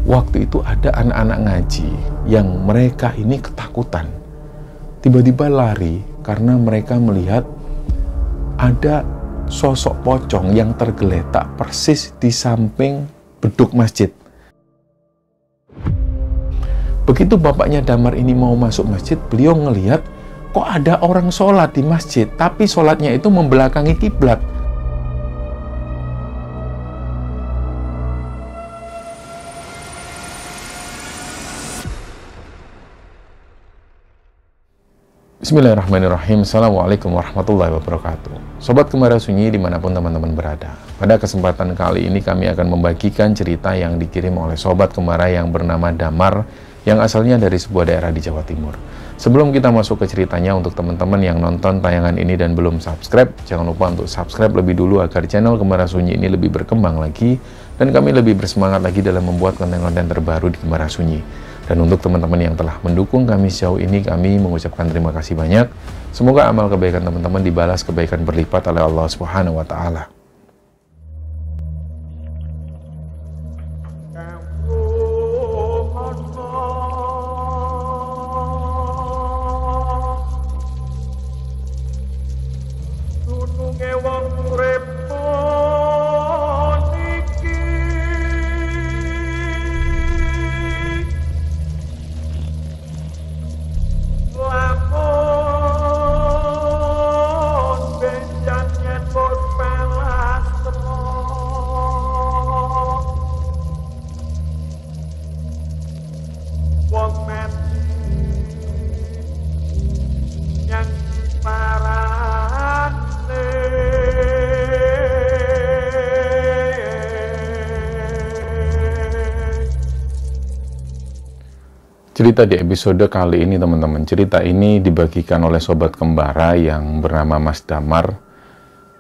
waktu itu ada anak-anak ngaji yang mereka ini ketakutan. Tiba-tiba lari karena mereka melihat ada sosok pocong yang tergeletak persis di samping beduk masjid. Begitu bapaknya Damar ini mau masuk masjid, beliau ngelihat kok ada orang sholat di masjid, tapi sholatnya itu membelakangi kiblat. Bismillahirrahmanirrahim. Assalamualaikum warahmatullahi wabarakatuh. Sobat Kemara Sunyi dimanapun teman-teman berada, pada kesempatan kali ini kami akan membagikan cerita yang dikirim oleh Sobat Kemara yang bernama Damar, yang asalnya dari sebuah daerah di Jawa Timur. Sebelum kita masuk ke ceritanya, untuk teman-teman yang nonton tayangan ini dan belum subscribe, jangan lupa untuk subscribe lebih dulu agar channel Kemara Sunyi ini lebih berkembang lagi, dan kami lebih bersemangat lagi dalam membuat konten-konten terbaru di Kemara Sunyi. Dan untuk teman-teman yang telah mendukung kami sejauh ini, kami mengucapkan terima kasih banyak. Semoga amal kebaikan teman-teman dibalas kebaikan berlipat oleh Allah Subhanahu wa Ta'ala. Cerita di episode kali ini teman-teman, cerita ini dibagikan oleh Sobat Kembara yang bernama Mas Damar,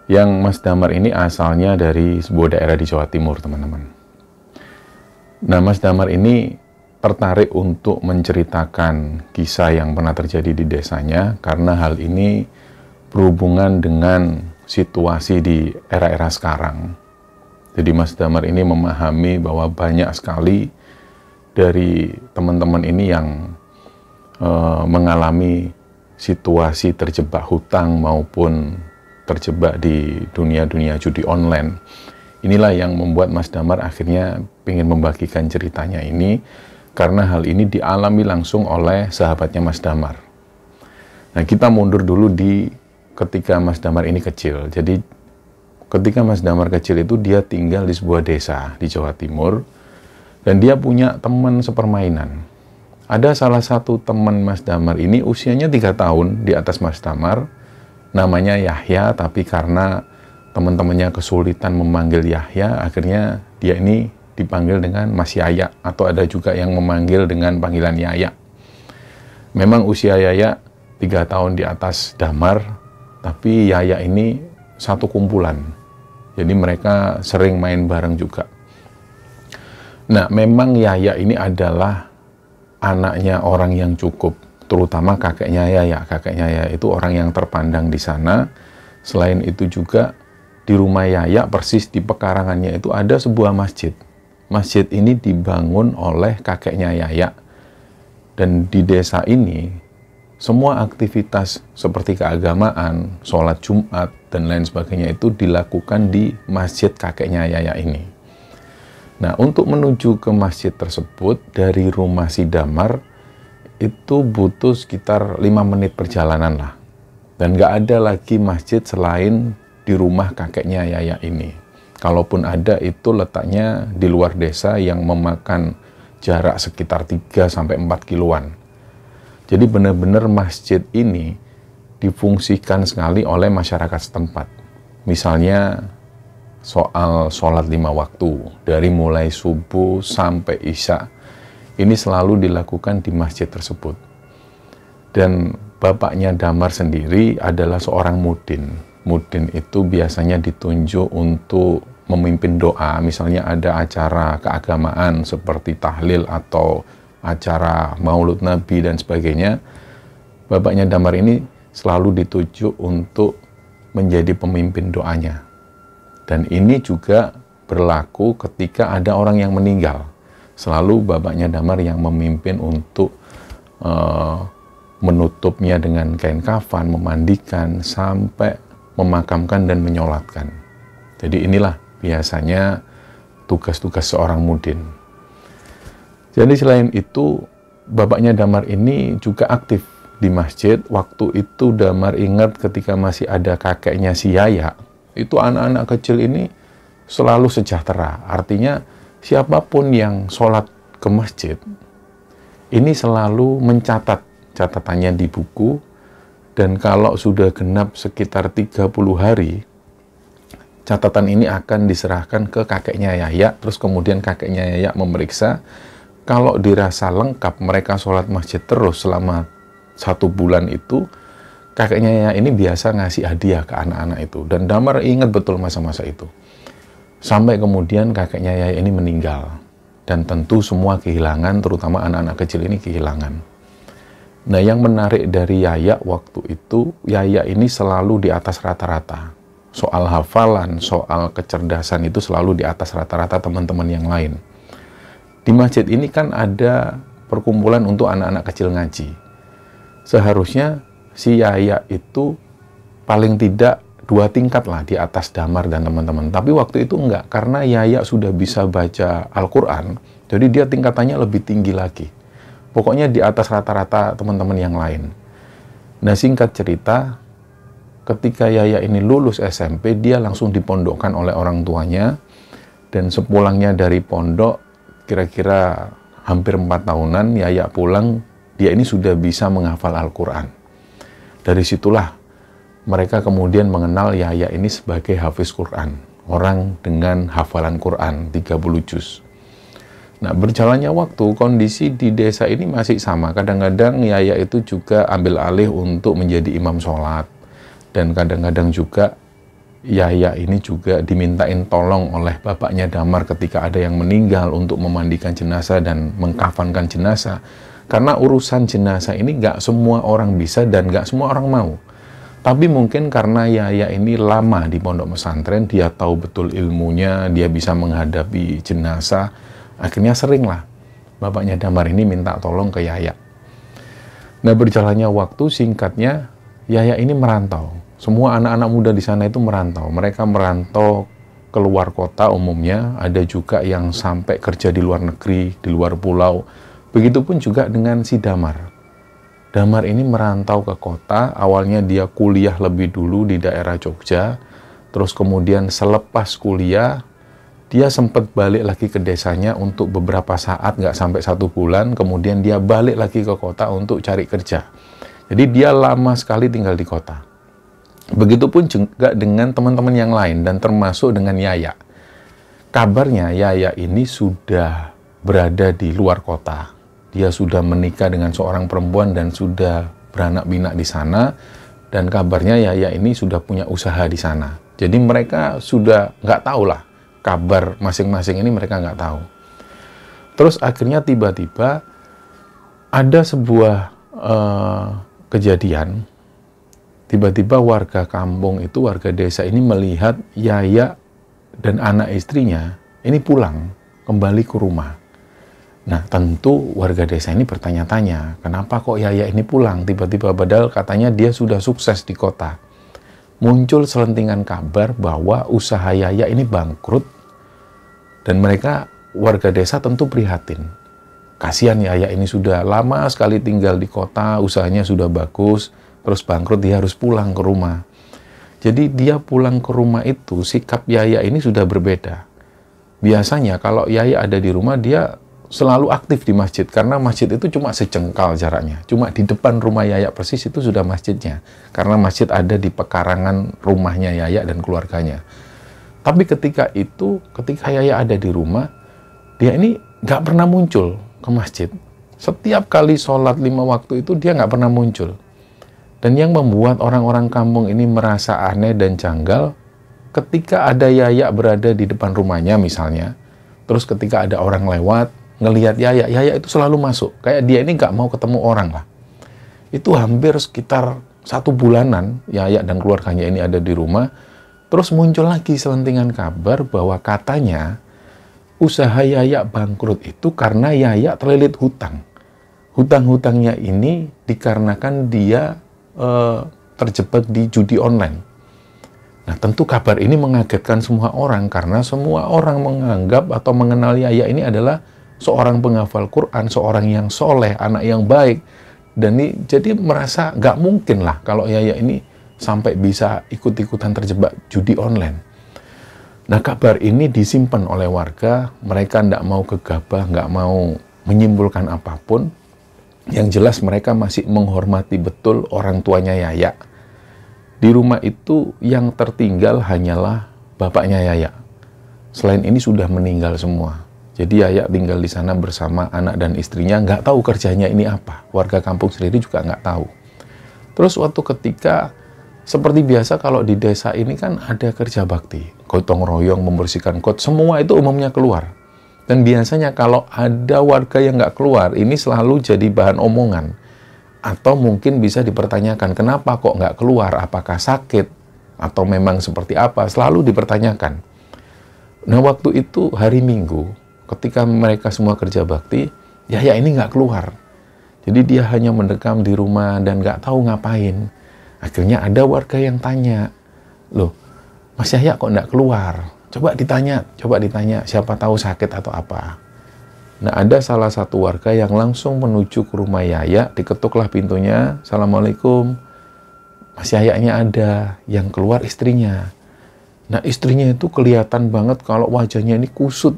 yang Mas Damar ini asalnya dari sebuah daerah di Jawa Timur teman-teman. Nah, Mas Damar ini tertarik untuk menceritakan kisah yang pernah terjadi di desanya karena hal ini berhubungan dengan situasi di era-era sekarang. Jadi Mas Damar ini memahami bahwa banyak sekali dari teman-teman ini yang mengalami situasi terjebak hutang maupun terjebak di dunia-dunia judi online. Inilah yang membuat Mas Damar akhirnya ingin membagikan ceritanya ini, karena hal ini dialami langsung oleh sahabatnya Mas Damar. Nah, kita mundur dulu di ketika Mas Damar ini kecil. Jadi ketika Mas Damar kecil itu dia tinggal di sebuah desa di Jawa Timur, dan dia punya teman sepermainan. Ada salah satu teman Mas Damar ini usianya 3 tahun di atas Mas Damar, namanya Yahya, tapi karena teman-temannya kesulitan memanggil Yahya, akhirnya dia ini dipanggil dengan Mas Yaya, atau ada juga yang memanggil dengan panggilan Yaya. Memang usia Yaya 3 tahun di atas Damar, tapi Yaya ini satu kumpulan. Jadi mereka sering main bareng juga. Nah, memang Yaya ini adalah anaknya orang yang cukup, terutama kakeknya Yaya. Kakeknya Yaya itu orang yang terpandang di sana. Selain itu juga di rumah Yaya, persis di pekarangannya itu ada sebuah masjid. Masjid ini dibangun oleh kakeknya Yaya. Dan di desa ini, semua aktivitas seperti keagamaan, sholat Jumat, dan lain sebagainya itu dilakukan di masjid kakeknya Yaya ini. Nah, untuk menuju ke masjid tersebut dari rumah si Damar itu butuh sekitar 5 menit perjalanan lah. Dan nggak ada lagi masjid selain di rumah kakeknya Yaya ini. Kalaupun ada, itu letaknya di luar desa yang memakan jarak sekitar 3-4 kiloan. Jadi benar-benar masjid ini difungsikan sekali oleh masyarakat setempat. Misalnya soal sholat 5 waktu, dari mulai subuh sampai isya, ini selalu dilakukan di masjid tersebut. Dan bapaknya Damar sendiri adalah seorang mudin. Mudin itu biasanya ditunjuk untuk memimpin doa, misalnya ada acara keagamaan seperti tahlil atau acara maulud Nabi dan sebagainya. Bapaknya Damar ini selalu ditunjuk untuk menjadi pemimpin doanya. Dan ini juga berlaku ketika ada orang yang meninggal. selalu bapaknya Damar yang memimpin untuk menutupnya dengan kain kafan, memandikan, sampai memakamkan dan menyolatkan. Jadi inilah biasanya tugas-tugas seorang mudin. Jadi selain itu, bapaknya Damar ini juga aktif di masjid. Waktu itu Damar ingat ketika masih ada kakeknya si Yaya, itu anak-anak kecil ini selalu sejahtera. Artinya siapapun yang sholat ke masjid, ini selalu mencatat catatannya di buku, dan kalau sudah genap sekitar 30 hari, catatan ini akan diserahkan ke kakeknya Yaya, terus kemudian kakeknya Yaya memeriksa. Kalau dirasa lengkap mereka sholat masjid terus selama 1 bulan itu, kakeknya Yaya ini biasa ngasih hadiah ke anak-anak itu. Dan Damar ingat betul masa-masa itu. Sampai kemudian kakeknya Yaya ini meninggal. Dan tentu semua kehilangan, terutama anak-anak kecil ini kehilangan. Nah, yang menarik dari Yaya waktu itu, Yaya ini selalu di atas rata-rata. Soal hafalan, soal kecerdasan itu selalu di atas rata-rata teman-teman yang lain. Di masjid ini kan ada perkumpulan untuk anak-anak kecil ngaji. Seharusnya si Yaya itu paling tidak 2 tingkat lah di atas Damar dan teman-teman. Tapi waktu itu enggak, karena Yaya sudah bisa baca Al-Quran, jadi dia tingkatannya lebih tinggi lagi. Pokoknya di atas rata-rata teman-teman yang lain. Nah, singkat cerita, ketika Yaya ini lulus SMP, dia langsung dipondokkan oleh orang tuanya. Dan sepulangnya dari pondok, kira-kira hampir 4 tahunan, Yaya pulang, dia ini sudah bisa menghafal Al-Quran. Dari situlah mereka kemudian mengenal Yaya ini sebagai hafiz Quran. Orang dengan hafalan Quran, 30 juz. Nah, berjalannya waktu, kondisi di desa ini masih sama. Kadang-kadang Yaya itu juga ambil alih untuk menjadi imam sholat. Dan kadang-kadang juga Yaya ini juga dimintain tolong oleh bapaknya Damar ketika ada yang meninggal untuk memandikan jenazah dan mengkafankan jenazah. Karena urusan jenazah ini nggak semua orang bisa dan nggak semua orang mau. Tapi mungkin karena Yaya ini lama di pondok pesantren, dia tahu betul ilmunya, dia bisa menghadapi jenazah. Akhirnya seringlah bapaknya Damar ini minta tolong ke Yaya. Nah, berjalannya waktu, singkatnya Yaya ini merantau. Semua anak-anak muda di sana itu merantau. Mereka merantau keluar kota umumnya. Ada juga yang sampai kerja di luar negeri, di luar pulau. Begitupun juga dengan si Damar. Damar ini merantau ke kota. Awalnya dia kuliah lebih dulu di daerah Jogja. Terus kemudian selepas kuliah, dia sempat balik lagi ke desanya untuk beberapa saat, nggak sampai 1 bulan, kemudian dia balik lagi ke kota untuk cari kerja. Jadi dia lama sekali tinggal di kota. Begitupun juga dengan teman-teman yang lain, dan termasuk dengan Yaya. Kabarnya Yaya ini sudah berada di luar kota. Dia sudah menikah dengan seorang perempuan dan sudah beranak pinak di sana, dan kabarnya Yaya ini sudah punya usaha di sana. Jadi mereka sudah nggak tahu lah kabar masing-masing ini, mereka nggak tahu. Terus akhirnya tiba-tiba ada sebuah kejadian. Tiba-tiba warga kampung itu, warga desa ini melihat Yaya dan anak istrinya ini pulang kembali ke rumah. Nah, tentu warga desa ini bertanya-tanya, kenapa kok Yaya ini pulang tiba-tiba, padahal katanya dia sudah sukses di kota. Muncul selentingan kabar bahwa usaha Yaya ini bangkrut. Dan mereka, warga desa tentu prihatin. Kasihan Yaya ini sudah lama sekali tinggal di kota, usahanya sudah bagus, terus bangkrut, dia harus pulang ke rumah. Jadi dia pulang ke rumah itu, sikap Yaya ini sudah berbeda. Biasanya kalau Yaya ada di rumah, dia selalu aktif di masjid, karena masjid itu cuma sejengkal jaraknya. Cuma di depan rumah Yaya persis itu sudah masjidnya. Karena masjid ada di pekarangan rumahnya Yaya dan keluarganya. Tapi ketika Yaya ada di rumah, dia ini nggak pernah muncul ke masjid. Setiap kali sholat 5 waktu itu dia nggak pernah muncul. Dan yang membuat orang-orang kampung ini merasa aneh dan janggal, ketika ada Yaya berada di depan rumahnya misalnya, terus ketika ada orang lewat, ngelihat Yaya, Yaya itu selalu masuk. Kayak dia ini nggak mau ketemu orang lah. Itu hampir sekitar 1 bulanan, Yaya dan keluarganya ini ada di rumah. Terus muncul lagi selentingan kabar bahwa katanya usaha Yaya bangkrut itu karena Yaya terlilit hutang. Hutang-hutangnya ini dikarenakan dia terjebak di judi online. Nah, tentu kabar ini mengagetkan semua orang karena semua orang menganggap atau mengenal Yaya ini adalah seorang penghafal Quran, seorang yang soleh, anak yang baik. Dan ini jadi merasa nggak mungkin lah kalau Yaya ini sampai bisa ikut-ikutan terjebak judi online. Nah, kabar ini disimpan oleh warga, mereka tidak mau gegabah, nggak mau menyimpulkan apapun. Yang jelas mereka masih menghormati betul orang tuanya Yaya. Di rumah itu yang tertinggal hanyalah bapaknya Yaya. Selain ini sudah meninggal semua. Jadi Yaya tinggal di sana bersama anak dan istrinya, nggak tahu kerjanya ini apa. Warga kampung sendiri juga nggak tahu. Terus waktu ketika seperti biasa kalau di desa ini kan ada kerja bakti, gotong royong membersihkan got, semua itu umumnya keluar. Dan biasanya kalau ada warga yang nggak keluar, ini selalu jadi bahan omongan. Atau mungkin bisa dipertanyakan, kenapa kok nggak keluar? Apakah sakit? Atau memang seperti apa? Selalu dipertanyakan. Nah, waktu itu hari Minggu, ketika mereka semua kerja bakti, Yaya ini nggak keluar. Jadi dia hanya mendekam di rumah dan nggak tahu ngapain. Akhirnya ada warga yang tanya, loh, Mas Yaya kok nggak keluar? Coba ditanya, siapa tahu sakit atau apa. Nah, ada salah satu warga yang langsung menuju ke rumah Yaya, diketuklah pintunya, Assalamualaikum, Mas Yayanya ada, yang keluar istrinya. Nah, istrinya itu kelihatan banget kalau wajahnya ini kusut,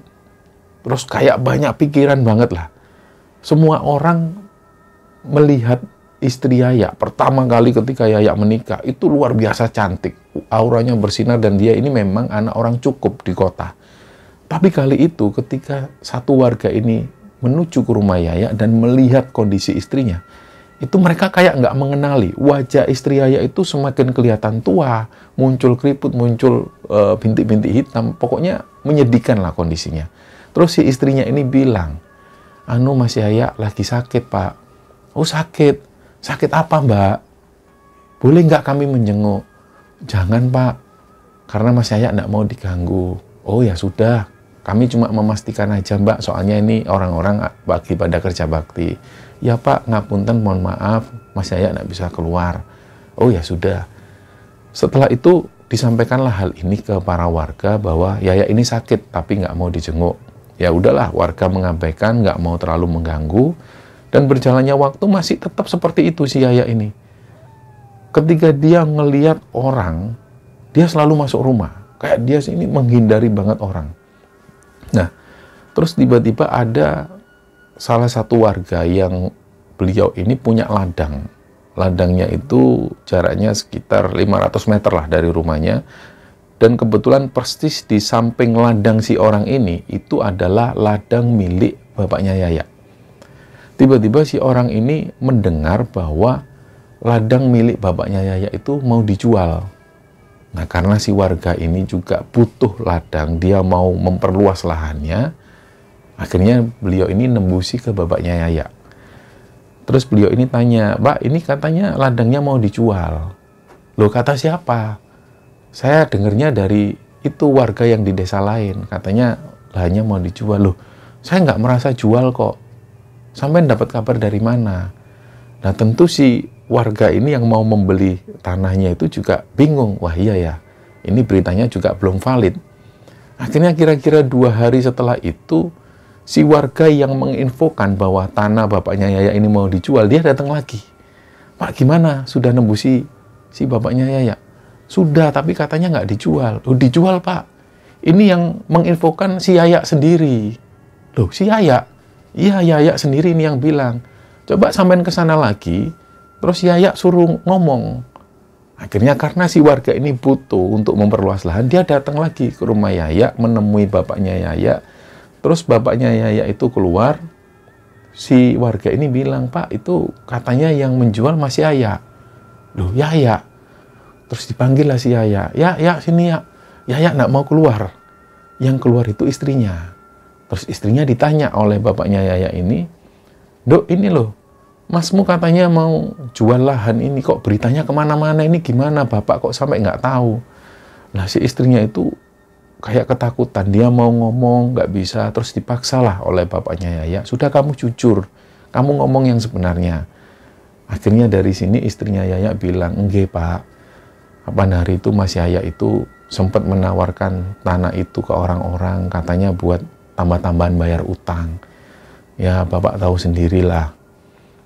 terus kayak banyak pikiran banget lah. Semua orang melihat istri Yaya pertama kali ketika Yaya menikah itu luar biasa cantik, auranya bersinar dan dia ini memang anak orang cukup di kota. Tapi kali itu ketika satu warga ini menuju ke rumah Yaya dan melihat kondisi istrinya, itu mereka kayak nggak mengenali. Wajah istri Yaya itu semakin kelihatan tua, muncul keriput, muncul bintik-bintik hitam, pokoknya menyedihkan lah kondisinya. Terus si istrinya ini bilang, anu Mas Yaya lagi sakit Pak. Oh sakit. Sakit apa Mbak? Boleh nggak kami menjenguk? Jangan Pak, karena Mas Yaya nggak mau diganggu. Oh ya sudah, kami cuma memastikan aja Mbak, soalnya ini orang-orang bagi pada kerja bakti. Ya Pak, ngapunten mohon maaf, Mas Yaya nggak bisa keluar. Oh ya sudah. Setelah itu disampaikanlah hal ini ke para warga bahwa Yaya ini sakit tapi nggak mau dijenguk. Ya udahlah, warga mengabaikan, nggak mau terlalu mengganggu. Dan berjalannya waktu masih tetap seperti itu si Yaya ini. Ketika dia ngelihat orang, dia selalu masuk rumah. Kayak dia ini menghindari banget orang. Nah, terus tiba-tiba ada salah satu warga yang beliau ini punya ladang. Ladangnya itu jaraknya sekitar 500 meter lah dari rumahnya. Dan kebetulan persis di samping ladang si orang ini, itu adalah ladang milik bapaknya Yaya. Tiba-tiba si orang ini mendengar bahwa ladang milik bapaknya Yaya itu mau dijual. Nah, karena si warga ini juga butuh ladang, dia mau memperluas lahannya, akhirnya beliau ini nembusi ke bapaknya Yaya. Terus beliau ini tanya, Pak, ini katanya ladangnya mau dijual. Loh, kata siapa? Saya dengarnya dari itu warga yang di desa lain, katanya lahannya mau dijual. Loh, saya nggak merasa jual kok. Sampai dapat kabar dari mana? Nah, tentu si warga ini yang mau membeli tanahnya itu juga bingung. Wah iya ya, ini beritanya juga belum valid. Akhirnya kira-kira 2 hari setelah itu, si warga yang menginfokan bahwa tanah bapaknya Yaya ini mau dijual, dia datang lagi. Pak, gimana? Sudah nembusi si bapaknya Yaya? Sudah, tapi katanya nggak dijual. Loh, dijual Pak. Ini yang menginfokan si Yaya sendiri. Loh, si Yaya? Iya, Yaya sendiri ini yang bilang. Coba sampein ke sana lagi, terus Yaya suruh ngomong. Akhirnya karena si warga ini butuh untuk memperluas lahan, dia datang lagi ke rumah Yaya, menemui bapaknya Yaya. Terus bapaknya Yaya itu keluar, si warga ini bilang, Pak, itu katanya yang menjual Mas Yaya. Loh, Yaya? Terus dipanggil lah si Yaya. Ya, sini ya. Yaya nggak mau keluar. Yang keluar itu istrinya. Terus istrinya ditanya oleh bapaknya Yaya ini, Dok, ini loh, Masmu katanya mau jual lahan ini, kok beritanya kemana-mana, ini gimana Bapak kok sampai nggak tahu? Nah, si istrinya itu kayak ketakutan. Dia mau ngomong, nggak bisa, terus dipaksalah oleh bapaknya Yaya. Sudah kamu jujur, kamu ngomong yang sebenarnya. Akhirnya dari sini istrinya Yaya bilang, enggak Pak, kapan hari itu Mas Yaya itu sempat menawarkan tanah itu ke orang-orang, katanya buat tambah-tambahan bayar utang. Ya Bapak tahu sendirilah.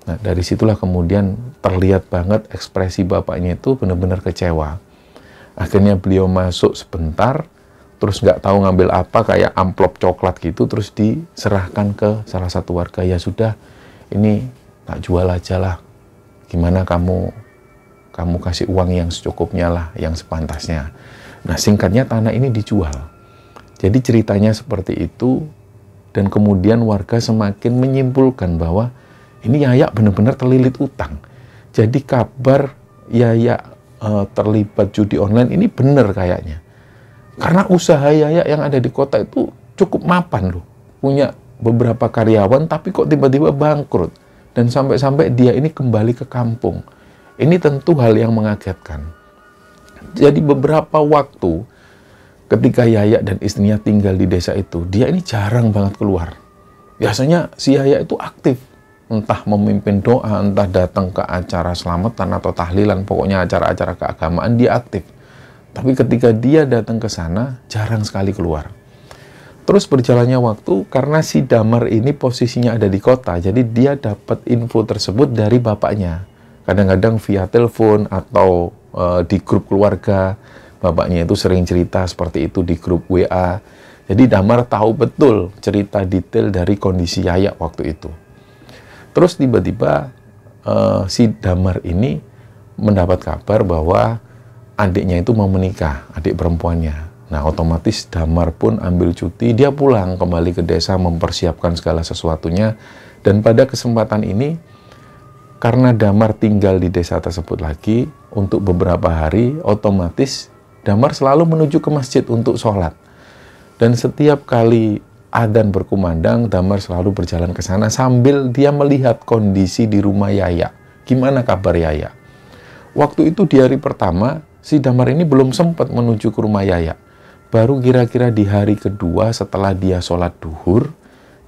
Nah dari situlah kemudian terlihat banget ekspresi bapaknya itu benar-benar kecewa. Akhirnya beliau masuk sebentar, terus nggak tahu ngambil apa, kayak amplop coklat gitu, terus diserahkan ke salah satu warga. Ya sudah, ini tak jual aja lah. Gimana kamu kasih uang yang secukupnya lah, yang sepantasnya. Nah singkatnya tanah ini dijual. Jadi ceritanya seperti itu, dan kemudian warga semakin menyimpulkan bahwa ini Yaya benar-benar terlilit utang. Jadi kabar Yaya terlibat judi online ini benar kayaknya. Karena usaha Yaya yang ada di kota itu cukup mapan loh. Punya beberapa karyawan tapi kok tiba-tiba bangkrut. Dan sampai-sampai dia ini kembali ke kampung. Ini tentu hal yang mengagetkan. Jadi beberapa waktu ketika Yaya dan istrinya tinggal di desa itu, dia ini jarang banget keluar. Biasanya si Yaya itu aktif. Entah memimpin doa, entah datang ke acara selamatan atau tahlilan, pokoknya acara-acara keagamaan dia aktif. Tapi ketika dia datang ke sana, jarang sekali keluar. Terus berjalannya waktu, karena si Damar ini posisinya ada di kota, jadi dia dapat info tersebut dari bapaknya. Kadang-kadang via telepon atau di grup keluarga, bapaknya itu sering cerita seperti itu di grup WA. Jadi Damar tahu betul cerita detail dari kondisi Yaya waktu itu. Terus tiba-tiba si Damar ini mendapat kabar bahwa adiknya itu mau menikah, adik perempuannya. Nah otomatis Damar pun ambil cuti, dia pulang kembali ke desa mempersiapkan segala sesuatunya. Dan pada kesempatan ini, karena Damar tinggal di desa tersebut lagi untuk beberapa hari, otomatis Damar selalu menuju ke masjid untuk sholat. Dan setiap kali adzan berkumandang, Damar selalu berjalan ke sana sambil dia melihat kondisi di rumah Yaya. Gimana kabar Yaya? Waktu itu di hari pertama, si Damar ini belum sempat menuju ke rumah Yaya. Baru kira-kira di hari kedua setelah dia sholat duhur,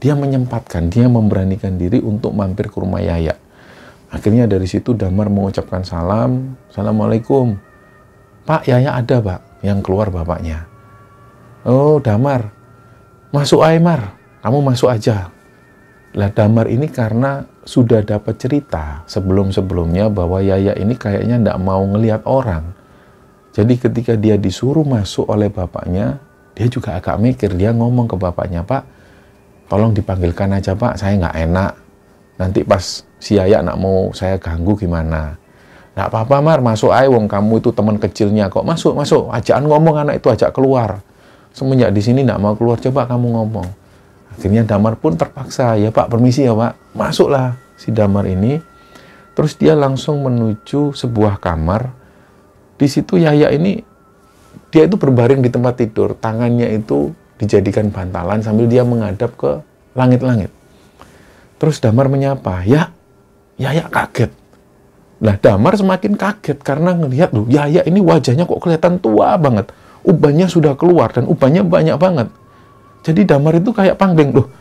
dia menyempatkan, dia memberanikan diri untuk mampir ke rumah Yaya. Akhirnya dari situ Damar mengucapkan salam, Assalamualaikum. Pak, Yaya ada Pak, yang keluar bapaknya. Oh Damar, masuk Aymar, kamu masuk aja. Lah Damar ini karena sudah dapat cerita sebelum-sebelumnya bahwa Yaya ini kayaknya tidak mau ngelihat orang. Jadi ketika dia disuruh masuk oleh bapaknya, dia juga agak mikir, dia ngomong ke bapaknya, Pak, tolong dipanggilkan aja Pak, saya nggak enak. Nanti pas si Yaya nak mau saya ganggu gimana? Nggak apa-apa Mar, masuk aja, wong kamu itu teman kecilnya kok. Masuk, ajakan ngomong anak itu, ajak keluar. Semenjak di sini nggak mau keluar, coba kamu ngomong. Akhirnya Damar pun terpaksa, ya Pak, permisi ya Pak. Masuklah si Damar ini. Terus dia langsung menuju sebuah kamar. Di situ Yaya ini, dia itu berbaring di tempat tidur. Tangannya itu dijadikan bantalan sambil dia menghadap ke langit-langit. Terus Damar menyapa, ya, Yaya kaget. Nah Damar semakin kaget karena ngelihat, loh Yaya ini wajahnya kok kelihatan tua banget. Ubannya sudah keluar dan ubannya banyak banget. Jadi Damar itu kayak panggling, loh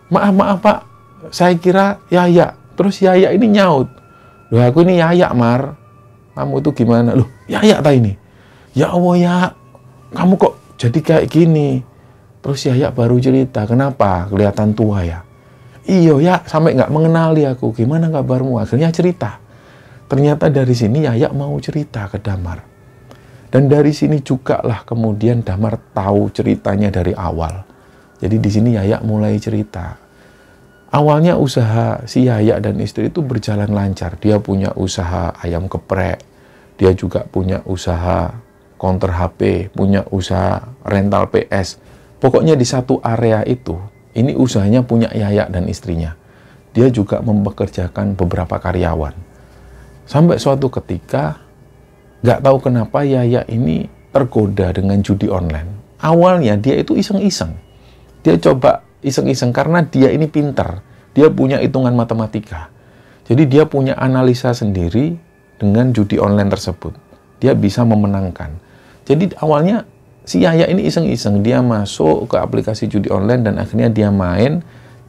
maaf Pak, saya kira Yaya. Terus Yaya ini nyaut, loh aku ini Yaya Mar, kamu itu gimana? Loh Yaya tak ini? Ya Allah ya, kamu kok jadi kayak gini? Terus Yaya baru cerita, kenapa kelihatan tua ya? Iyo ya, sampai nggak mengenali aku, gimana kabarmu? Akhirnya cerita. Ternyata dari sini Yaya mau cerita ke Damar. Dan dari sini juga lah kemudian Damar tahu ceritanya dari awal. Jadi di sini Yaya mulai cerita. Awalnya usaha si Yaya dan istri itu berjalan lancar. Dia punya usaha ayam geprek. Dia juga punya usaha counter HP, punya usaha rental PS. Pokoknya di satu area itu, ini usahanya punya Yaya dan istrinya. Dia juga mempekerjakan beberapa karyawan. Sampai suatu ketika, nggak tahu kenapa Yaya ini tergoda dengan judi online. Awalnya dia itu iseng-iseng. Dia coba iseng-iseng karena dia ini pintar. Dia punya hitungan matematika. Jadi dia punya analisa sendiri dengan judi online tersebut. Dia bisa memenangkan. Jadi awalnya si Yaya ini iseng-iseng, dia masuk ke aplikasi judi online dan akhirnya dia main,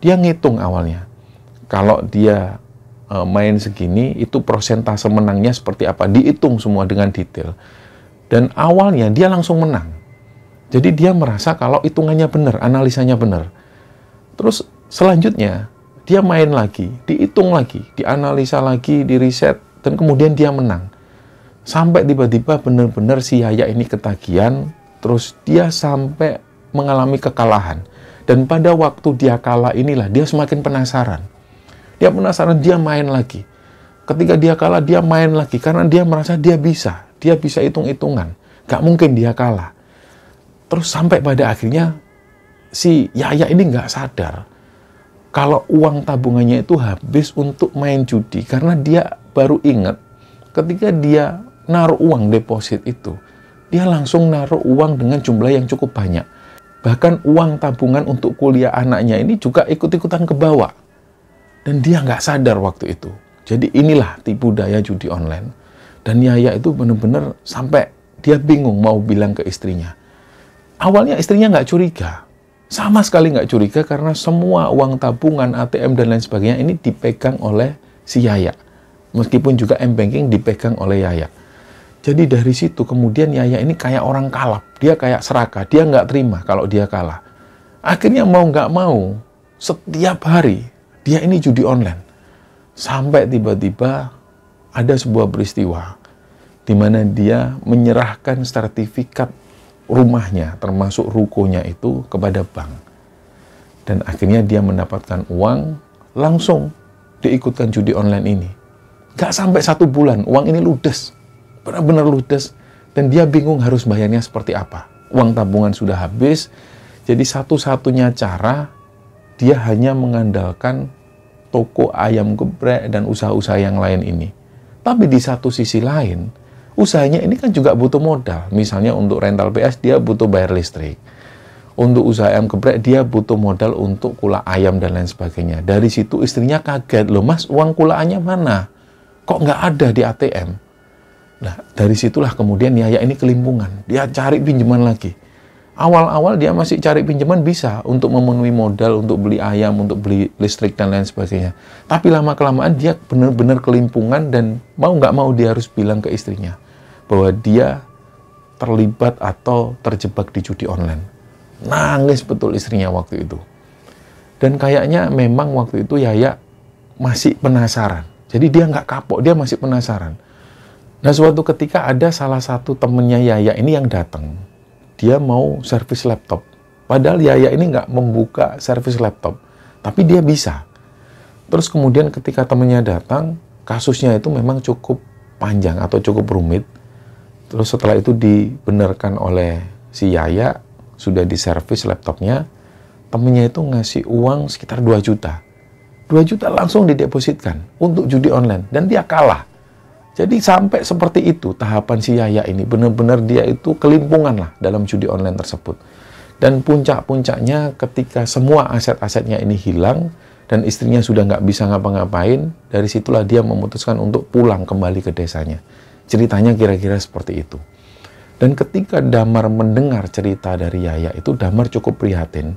dia ngitung awalnya. Kalau dia main segini, itu persentase menangnya seperti apa, dihitung semua dengan detail. Dan awalnya dia langsung menang. Jadi dia merasa kalau hitungannya benar, analisanya benar. Terus selanjutnya, dia main lagi, dihitung lagi, dianalisa lagi, diriset, dan kemudian dia menang. Sampai tiba-tiba benar-benar si Yaya ini ketagihan, terus dia sampai mengalami kekalahan. Dan pada waktu dia kalah inilah, dia semakin penasaran. Dia penasaran, dia main lagi. Ketika dia kalah, dia main lagi, karena dia merasa dia bisa hitung-hitungan. Gak mungkin dia kalah. Terus sampai pada akhirnya, si Yaya ini nggak sadar kalau uang tabungannya itu habis untuk main judi, karena dia baru ingat ketika dia naruh uang deposit itu, dia langsung naruh uang dengan jumlah yang cukup banyak. Bahkan uang tabungan untuk kuliah anaknya ini juga ikut-ikutan ke bawah, dan dia nggak sadar waktu itu. Jadi inilah tipu daya judi online. Dan Yaya itu benar-benar sampai dia bingung mau bilang ke istrinya. Awalnya istrinya nggak curiga, sama sekali nggak curiga, karena semua uang tabungan, ATM, dan lain sebagainya ini dipegang oleh si Yaya. Meskipun juga M-Banking dipegang oleh Yaya. Jadi dari situ kemudian Yaya ini kayak orang kalap, dia kayak serakah, dia nggak terima kalau dia kalah. Akhirnya mau nggak mau, setiap hari dia ini judi online. Sampai tiba-tiba ada sebuah peristiwa di mana dia menyerahkan sertifikat rumahnya, termasuk rukonya itu, kepada bank. Dan akhirnya dia mendapatkan uang, langsung diikutkan judi online ini. Gak sampai 1 bulan, uang ini ludes. Benar-benar ludes. Dan dia bingung harus bayarnya seperti apa. Uang tabungan sudah habis, jadi satu-satunya cara, dia hanya mengandalkan toko ayam geprek dan usaha-usaha yang lain ini. Tapi di satu sisi lain, usahanya ini kan juga butuh modal. Misalnya untuk rental PS, dia butuh bayar listrik. Untuk usaha ayam geprek, dia butuh modal untuk kula ayam dan lain sebagainya. Dari situ istrinya kaget, loh mas, uang kulaannya mana? Kok nggak ada di ATM? Nah, dari situlah kemudian Yaya ini kelimpungan. Dia cari pinjaman lagi. Awal-awal dia masih cari pinjaman bisa untuk memenuhi modal, untuk beli ayam, untuk beli listrik, dan lain sebagainya. Tapi lama-kelamaan dia benar-benar kelimpungan dan mau nggak mau dia harus bilang ke istrinya bahwa dia terlibat atau terjebak di judi online. Nangis betul istrinya waktu itu. Dan kayaknya memang waktu itu Yaya masih penasaran. Jadi dia nggak kapok, dia masih penasaran. Nah, suatu ketika ada salah satu temennya Yaya ini yang datang. Dia mau servis laptop. Padahal Yaya ini nggak membuka servis laptop. Tapi dia bisa. Terus kemudian ketika temennya datang, kasusnya itu memang cukup panjang atau cukup rumit. Terus setelah itu dibenarkan oleh si Yaya, sudah diservis laptopnya, temennya itu ngasih uang sekitar 2 juta. 2 juta langsung didepositkan untuk judi online. Dan dia kalah. Jadi sampai seperti itu tahapan si Yaya ini. Benar-benar dia itu kelimpungan lah dalam judi online tersebut. Dan puncak-puncaknya ketika semua aset-asetnya ini hilang dan istrinya sudah nggak bisa ngapa-ngapain, dari situlah dia memutuskan untuk pulang kembali ke desanya. Ceritanya kira-kira seperti itu. Dan ketika Damar mendengar cerita dari Yaya itu, Damar cukup prihatin.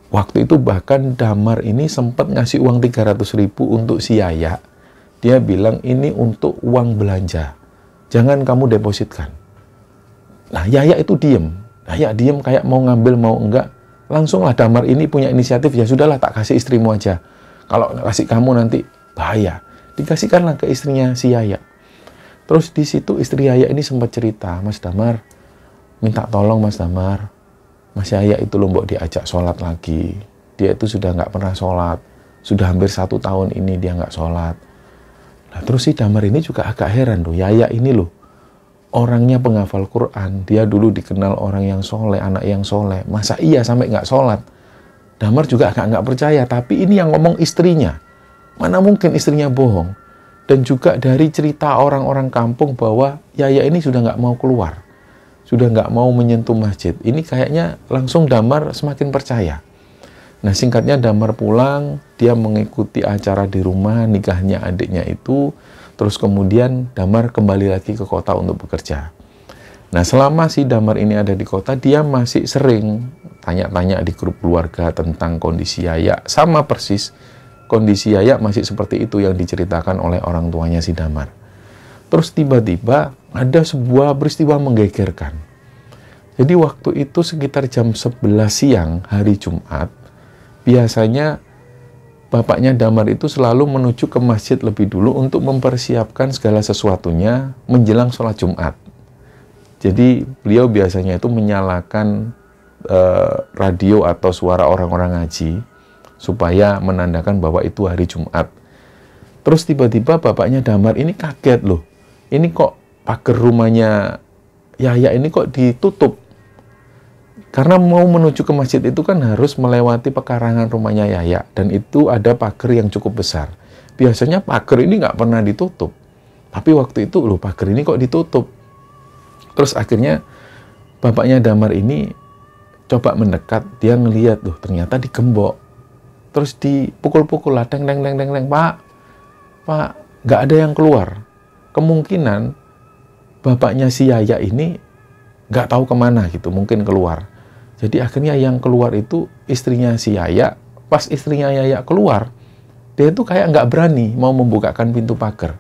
Waktu itu bahkan Damar ini sempat ngasih uang 300.000 untuk si Yaya. Dia bilang ini untuk uang belanja. Jangan kamu depositkan. Nah, Yaya itu diem. Yaya diem kayak mau ngambil mau enggak. Langsunglah Damar ini punya inisiatif, ya sudahlah tak kasih istrimu aja. Kalau kasih kamu nanti bahaya. Dikasihkanlah ke istrinya si Yaya. Terus di situ istri Yaya ini sempat cerita, Mas Damar, minta tolong Mas Damar. Mas Yaya itu lombok diajak sholat lagi. Dia itu sudah nggak pernah sholat. Sudah hampir 1 tahun ini dia nggak sholat. Nah, terus si Damar ini juga agak heran loh. Yaya ini loh, orangnya penghafal Quran. Dia dulu dikenal orang yang soleh, anak yang soleh. Masa iya sampai nggak sholat? Damar juga agak nggak percaya. Tapi ini yang ngomong istrinya. Mana mungkin istrinya bohong? Dan juga dari cerita orang-orang kampung bahwa Yaya ini sudah nggak mau keluar. Sudah nggak mau menyentuh masjid. Ini kayaknya langsung Damar semakin percaya. Nah, singkatnya Damar pulang, dia mengikuti acara di rumah, nikahnya adiknya itu, terus kemudian Damar kembali lagi ke kota untuk bekerja. Nah, selama si Damar ini ada di kota, dia masih sering tanya-tanya di grup keluarga tentang kondisi Yaya. Sama persis, kondisi Yaya masih seperti itu yang diceritakan oleh orang tuanya si Damar. Terus tiba-tiba ada sebuah peristiwa menggegerkan. Jadi waktu itu sekitar jam 11 siang hari Jumat, biasanya bapaknya Damar itu selalu menuju ke masjid lebih dulu untuk mempersiapkan segala sesuatunya menjelang sholat Jumat. Jadi beliau biasanya itu menyalakan radio atau suara orang-orang ngaji supaya menandakan bahwa itu hari Jumat. Terus tiba-tiba bapaknya Damar ini kaget loh. Ini kok pagar rumahnya Yaya ini kok ditutup? Karena mau menuju ke masjid itu kan harus melewati pekarangan rumahnya Yaya. Dan itu ada pagar yang cukup besar. Biasanya pagar ini nggak pernah ditutup. Tapi waktu itu loh pagar ini kok ditutup. Terus akhirnya bapaknya Damar ini coba mendekat, dia ngelihat loh ternyata digembok. Terus dipukul-pukul lah, deng, Pak, nggak ada yang keluar. Kemungkinan bapaknya si Yaya ini nggak tahu kemana gitu, mungkin keluar. Jadi akhirnya yang keluar itu istrinya si Yaya. Pas istrinya Yaya keluar, dia itu kayak nggak berani mau membukakan pintu pagar.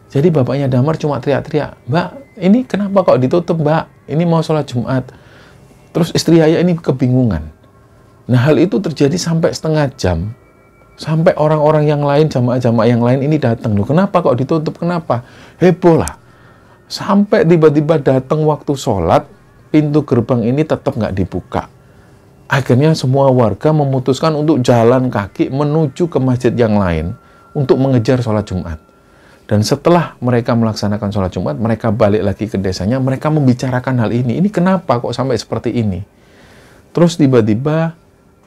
Jadi bapaknya Damar cuma teriak-teriak, "Mbak, ini kenapa kok ditutup, Mbak? Ini mau sholat Jumat." Terus istri Yaya ini kebingungan. Nah, hal itu terjadi sampai setengah jam. Sampai orang-orang yang lain, jamaah-jamaah yang lain ini datang. Loh, kenapa kok ditutup? Kenapa? Heboh lah. Sampai tiba-tiba datang waktu sholat, pintu gerbang ini tetap nggak dibuka. Akhirnya semua warga memutuskan untuk jalan kaki menuju ke masjid yang lain untuk mengejar sholat Jumat. Dan setelah mereka melaksanakan sholat Jumat, mereka balik lagi ke desanya, mereka membicarakan hal ini. Ini kenapa kok sampai seperti ini? Terus tiba-tiba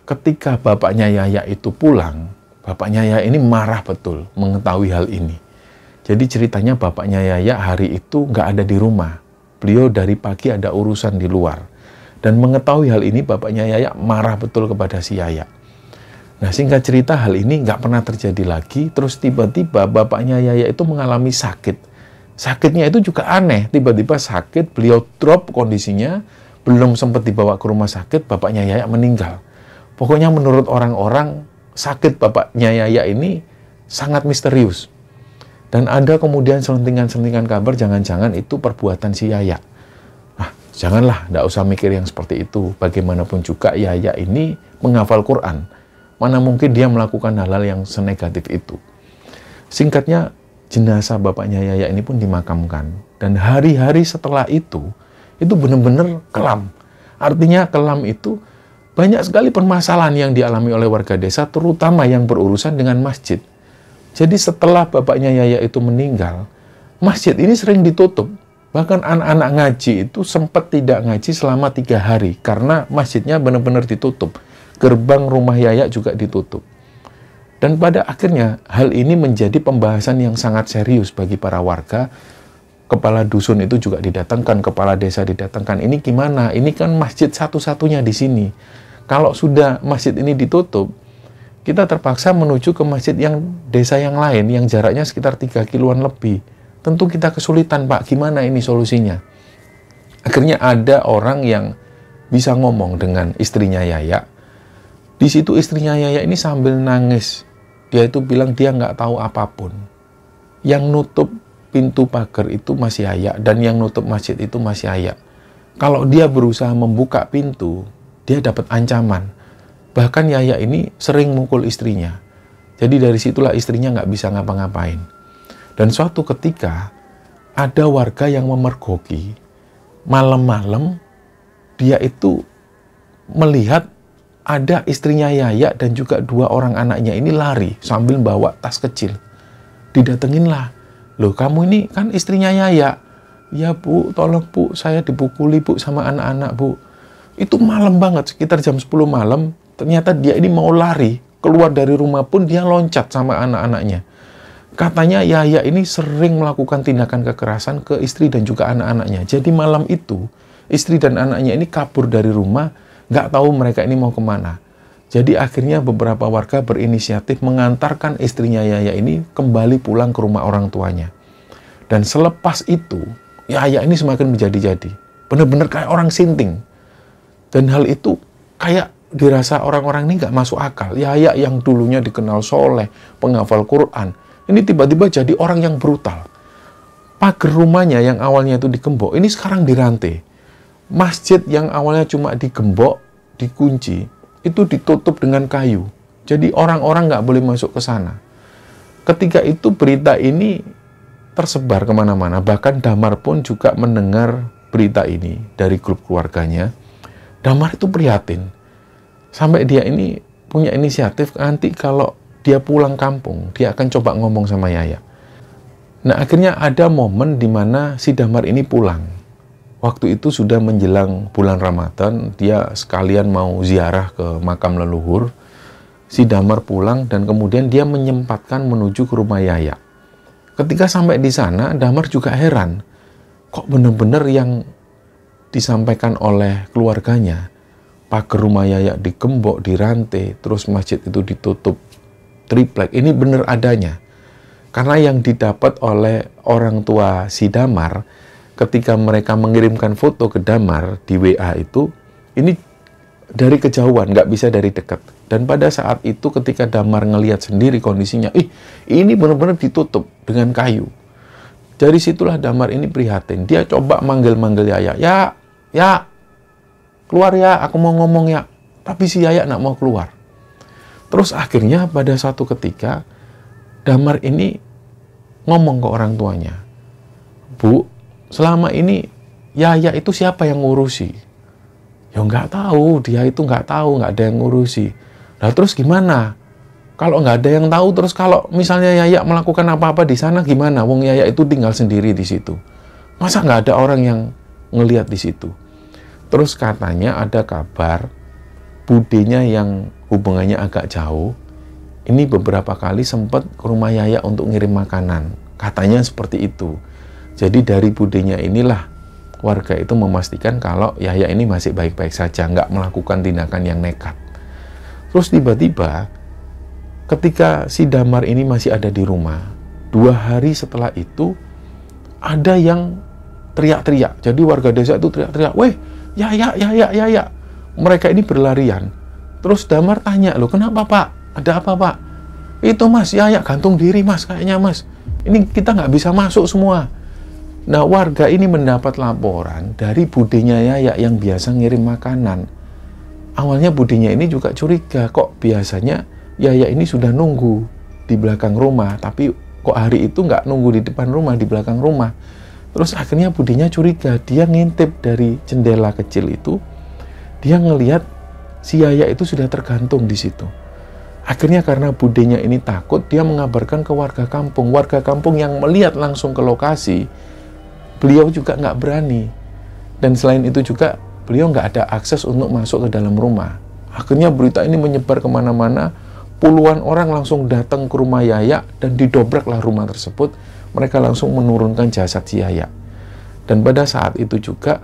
ketika bapaknya Yaya itu pulang, bapaknya Yaya ini marah betul mengetahui hal ini. Jadi ceritanya bapaknya Yaya hari itu nggak ada di rumah. Beliau dari pagi ada urusan di luar. Dan mengetahui hal ini, bapaknya Yaya marah betul kepada si Yaya. Nah, singkat cerita hal ini nggak pernah terjadi lagi. Terus tiba-tiba bapaknya Yaya itu mengalami sakit. Sakitnya itu juga aneh. Tiba-tiba sakit, beliau drop kondisinya. Belum sempat dibawa ke rumah sakit, bapaknya Yaya meninggal. Pokoknya menurut orang-orang, sakit bapaknya Yaya ini sangat misterius. Dan ada kemudian selentingan-selentingan kabar, jangan-jangan itu perbuatan si Yaya. Nah, janganlah, nggak usah mikir yang seperti itu. Bagaimanapun juga Yaya ini menghafal Quran. Mana mungkin dia melakukan hal-hal yang senegatif itu. Singkatnya, jenazah bapaknya Yaya ini pun dimakamkan. Dan hari-hari setelah itu benar-benar kelam. Artinya kelam itu banyak sekali permasalahan yang dialami oleh warga desa, terutama yang berurusan dengan masjid. Jadi setelah bapaknya Yaya itu meninggal, masjid ini sering ditutup. Bahkan anak-anak ngaji itu sempat tidak ngaji selama 3 hari. Karena masjidnya benar-benar ditutup. Gerbang rumah Yaya juga ditutup. Dan pada akhirnya hal ini menjadi pembahasan yang sangat serius bagi para warga. Kepala dusun itu juga didatangkan, kepala desa didatangkan. Ini gimana? Ini kan masjid satu-satunya di sini. Kalau sudah masjid ini ditutup, kita terpaksa menuju ke masjid yang desa yang lain, yang jaraknya sekitar 3 kiloan lebih. Tentu kita kesulitan, Pak. Gimana ini solusinya? Akhirnya ada orang yang bisa ngomong dengan istrinya Yaya. Di situ istrinya Yaya ini sambil nangis. Dia itu bilang dia nggak tahu apapun. Yang nutup pintu pagar itu masih Yaya, dan yang nutup masjid itu masih Yaya. Kalau dia berusaha membuka pintu, dia dapat ancaman. Bahkan Yaya ini sering mukul istrinya. Jadi dari situlah istrinya nggak bisa ngapa-ngapain. Dan suatu ketika, ada warga yang memergoki. Malam-malam, dia itu melihat ada istrinya Yaya dan juga 2 orang anaknya ini lari sambil bawa tas kecil. Didatenginlah. Loh, kamu ini kan istrinya Yaya. Ya, Bu, tolong, Bu, saya dipukuli, Bu, sama anak-anak, Bu. Itu malam banget, sekitar jam 10 malam. Ternyata dia ini mau lari. Keluar dari rumah pun dia loncat sama anak-anaknya. Katanya Yaya ini sering melakukan tindakan kekerasan ke istri dan juga anak-anaknya. Jadi malam itu, istri dan anaknya ini kabur dari rumah, nggak tahu mereka ini mau kemana. Jadi akhirnya beberapa warga berinisiatif mengantarkan istrinya Yaya ini kembali pulang ke rumah orang tuanya. Dan selepas itu, Yaya ini semakin menjadi-jadi. benar-benar kayak orang sinting. Dan hal itu kayak dirasa orang-orang ini nggak masuk akal. Yahya yang dulunya dikenal soleh, penghafal Quran, ini tiba-tiba jadi orang yang brutal. Pagar rumahnya yang awalnya itu digembok, ini sekarang dirantai. Masjid yang awalnya cuma digembok, dikunci, itu ditutup dengan kayu. Jadi orang-orang nggak boleh masuk ke sana. Ketika itu berita ini tersebar kemana-mana. Bahkan Damar pun juga mendengar berita ini dari grup keluarganya. Damar itu prihatin. Sampai dia ini punya inisiatif, nanti kalau dia pulang kampung, dia akan coba ngomong sama Yahya. Nah, akhirnya ada momen di mana si Damar ini pulang. Waktu itu sudah menjelang bulan Ramadan, dia sekalian mau ziarah ke makam leluhur. Si Damar pulang dan kemudian dia menyempatkan menuju ke rumah Yahya. Ketika sampai di sana, Damar juga heran. Kok benar-benar yang disampaikan oleh keluarganya, pagar rumah Yahya digembok, dirantai, terus masjid itu ditutup triplek, ini benar adanya. Karena yang didapat oleh orang tua si Damar, ketika mereka mengirimkan foto ke Damar di WA itu, ini dari kejauhan, nggak bisa dari dekat. Dan pada saat itu ketika Damar ngelihat sendiri kondisinya, ini benar-benar ditutup dengan kayu. Dari situlah Damar ini prihatin. Dia coba manggil-manggil Yahya. Ya, keluar ya, aku mau ngomong ya. Tapi si Yahya nggak mau keluar. Terus akhirnya pada satu ketika, Damar ini ngomong ke orang tuanya. Bu, selama ini Yahya itu siapa yang ngurusi? Ya nggak tahu, dia itu nggak tahu, nggak ada yang ngurusi. Nah terus gimana? Kalau nggak ada yang tahu, terus kalau misalnya Yahya melakukan apa-apa di sana gimana? Wong Yahya itu tinggal sendiri di situ. Masa nggak ada orang yang ngelihat di situ? Terus katanya ada kabar budenya yang hubungannya agak jauh, ini beberapa kali sempat ke rumah Yahya untuk ngirim makanan. Katanya seperti itu. Jadi dari budenya inilah warga itu memastikan kalau Yahya ini masih baik-baik saja, nggak melakukan tindakan yang nekat. Terus tiba-tiba ketika si Damar ini masih ada di rumah, 2 hari setelah itu ada yang teriak-teriak. Jadi warga desa itu teriak-teriak, "Weh, ya. Mereka ini berlarian. Terus Damar tanya, "Loh kenapa Pak? Ada apa Pak?" "Itu Mas, Yahya gantung diri Mas, kayaknya Mas. Ini kita nggak bisa masuk semua." Nah warga ini mendapat laporan dari budenya Yahya yang biasa ngirim makanan. Awalnya budenya ini juga curiga, kok biasanya Yahya ini sudah nunggu di belakang rumah, tapi kok hari itu nggak nunggu di depan rumah, di belakang rumah. Terus akhirnya budenya curiga, dia ngintip dari jendela kecil itu, dia ngelihat si Yahya itu sudah tergantung di situ. Akhirnya karena budenya ini takut, dia mengabarkan ke warga kampung. Warga kampung yang melihat langsung ke lokasi, beliau juga nggak berani. Dan selain itu juga, beliau nggak ada akses untuk masuk ke dalam rumah. Akhirnya berita ini menyebar kemana-mana, puluhan orang langsung datang ke rumah Yahya dan didobraklah rumah tersebut. Mereka langsung menurunkan jasad si Yahya. Dan pada saat itu juga,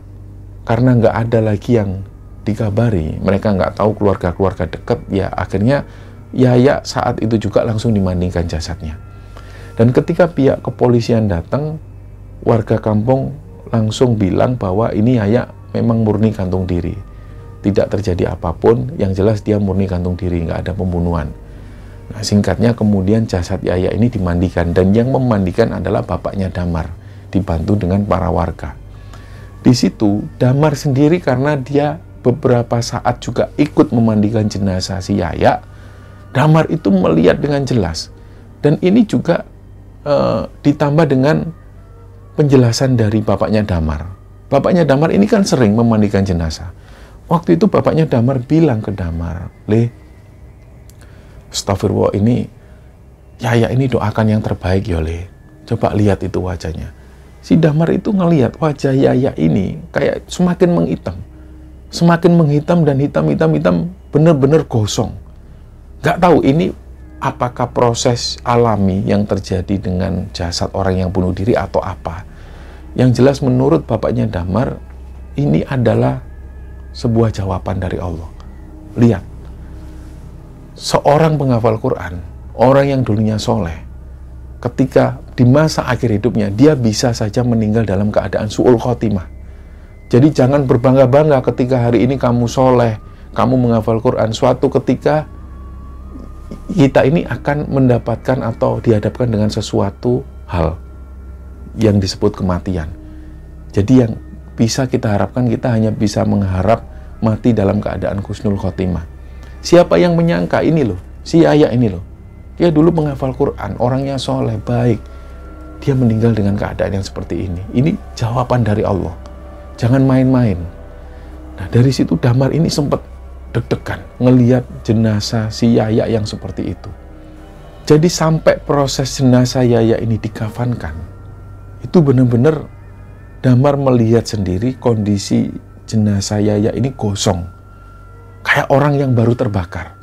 karena nggak ada lagi yang dikabari, mereka nggak tahu keluarga-keluarga dekat, ya akhirnya Yahya saat itu juga langsung dimandikan jasadnya. Dan ketika pihak kepolisian datang, warga kampung langsung bilang bahwa ini Yahya memang murni gantung diri. Tidak terjadi apapun, yang jelas dia murni gantung diri, nggak ada pembunuhan. Nah, singkatnya kemudian jasad Yahya ini dimandikan, dan yang memandikan adalah bapaknya Damar, dibantu dengan para warga. Di situ, Damar sendiri karena dia beberapa saat juga ikut memandikan jenazah si Yahya, Damar itu melihat dengan jelas. Dan ini juga ditambah dengan penjelasan dari bapaknya Damar. Bapaknya Damar ini kan sering memandikan jenazah. Waktu itu bapaknya Damar bilang ke Damar, "Le, astagfirullah, ini Yahya ini doakan yang terbaik ya Le. Coba lihat itu wajahnya." Si Damar itu ngelihat wajah Yahya ini kayak semakin menghitam. Semakin menghitam dan hitam, bener-bener gosong. Gak tahu ini apakah proses alami yang terjadi dengan jasad orang yang bunuh diri atau apa. Yang jelas menurut bapaknya Damar, ini adalah sebuah jawaban dari Allah. Lihat, seorang penghafal Quran, orang yang dulunya soleh, ketika di masa akhir hidupnya, dia bisa saja meninggal dalam keadaan su'ul khotimah. Jadi jangan berbangga-bangga ketika hari ini kamu soleh, kamu menghafal Quran. Suatu ketika kita ini akan mendapatkan atau dihadapkan dengan sesuatu hal yang disebut kematian. Jadi yang bisa kita harapkan, kita hanya bisa mengharap mati dalam keadaan husnul khotimah. Siapa yang menyangka ini loh, si Yaya ini loh, dia dulu menghafal Quran, orangnya soleh, baik, dia meninggal dengan keadaan yang seperti ini. Ini jawaban dari Allah. Jangan main-main. Nah, dari situ Damar ini sempat deg-degan ngelihat jenazah si Yaya yang seperti itu. Jadi sampai proses jenazah Yaya ini dikafankan, itu benar-benar Damar melihat sendiri kondisi jenazah Yaya ini gosong, kayak orang yang baru terbakar.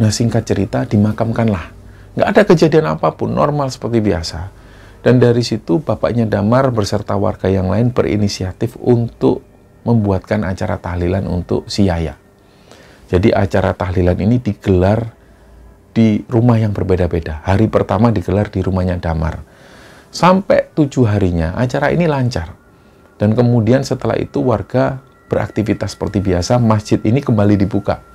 Nah, singkat cerita, dimakamkanlah. Nggak ada kejadian apapun, normal seperti biasa. Dan dari situ bapaknya Damar beserta warga yang lain berinisiatif untuk membuatkan acara tahlilan untuk si Yaya. Jadi acara tahlilan ini digelar di rumah yang berbeda-beda. Hari pertama digelar di rumahnya Damar. Sampai 7 harinya acara ini lancar. Dan kemudian setelah itu warga beraktivitas seperti biasa, masjid ini kembali dibuka.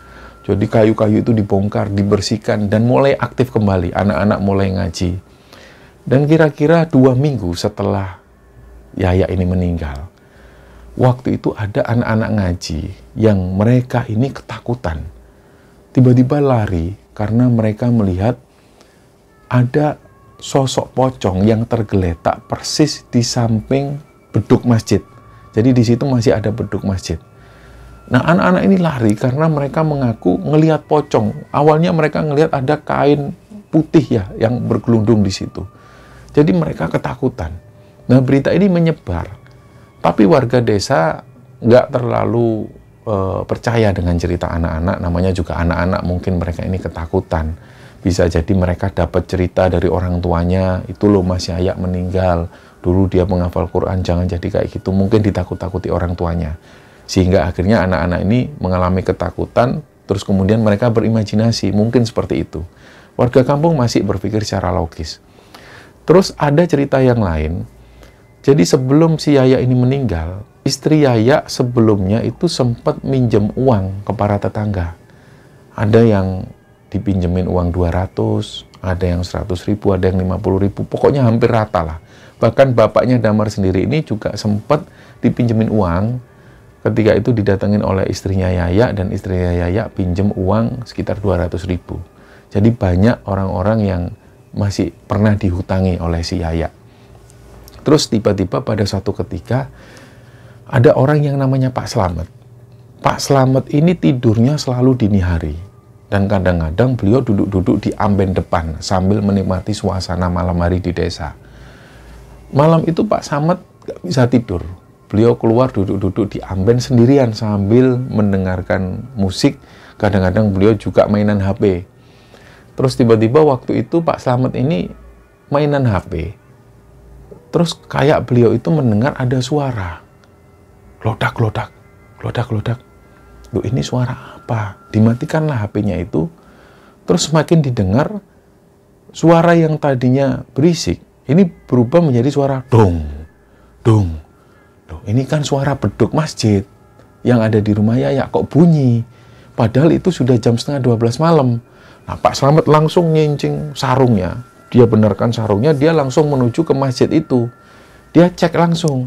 Jadi kayu-kayu itu dibongkar, dibersihkan, dan mulai aktif kembali. Anak-anak mulai ngaji. Dan kira-kira 2 minggu setelah Yaya ini meninggal, waktu itu ada anak-anak ngaji yang mereka ini ketakutan. Tiba-tiba lari karena mereka melihat ada sosok pocong yang tergeletak persis di samping beduk masjid. Jadi di situ masih ada beduk masjid. Nah, anak-anak ini lari karena mereka mengaku ngelihat pocong. Awalnya mereka ngelihat ada kain putih ya yang bergelundung di situ. Jadi mereka ketakutan. Nah, berita ini menyebar. Tapi warga desa nggak terlalu percaya dengan cerita anak-anak. Namanya juga anak-anak, mungkin mereka ini ketakutan. Bisa jadi mereka dapat cerita dari orang tuanya, itu loh Mas Yaya meninggal. Dulu dia menghafal Quran, jangan jadi kayak gitu. Mungkin ditakut-takuti orang tuanya. Sehingga akhirnya anak-anak ini mengalami ketakutan, terus kemudian mereka berimajinasi. Mungkin seperti itu. Warga kampung masih berpikir secara logis. Terus ada cerita yang lain. Jadi sebelum si Yaya ini meninggal, istri Yaya sebelumnya itu sempat minjem uang ke para tetangga. Ada yang dipinjemin uang 200, ada yang 100 ribu, ada yang 50 ribu. Pokoknya hampir rata lah. Bahkan bapaknya Damar sendiri ini juga sempat dipinjemin uang. Ketika itu didatengin oleh istrinya Yaya, dan istrinya Yaya pinjem uang sekitar 200 ribu. Jadi banyak orang-orang yang masih pernah dihutangi oleh si Yaya. Terus tiba-tiba pada suatu ketika ada orang yang namanya Pak Slamet. Pak Slamet ini tidurnya selalu dini hari. Dan kadang-kadang beliau duduk-duduk di amben depan sambil menikmati suasana malam hari di desa. Malam itu Pak Slamet gak bisa tidur. Beliau keluar duduk-duduk di amben sendirian sambil mendengarkan musik. Kadang-kadang beliau juga mainan HP. Terus tiba-tiba waktu itu Pak Slamet ini mainan HP. Terus kayak beliau itu mendengar ada suara. Glodak-glodak, glodak-glodak. Loh, ini suara apa? Dimatikanlah HP-nya itu. Terus semakin didengar, suara yang tadinya berisik, ini berubah menjadi suara dong, dong. Loh, ini kan suara beduk masjid yang ada di rumah Yaya, kok bunyi? Padahal itu sudah jam setengah 12 malam. Nah, Pak Slamet langsung nyincing sarungnya. Dia benarkan sarungnya, dia langsung menuju ke masjid itu. Dia cek langsung.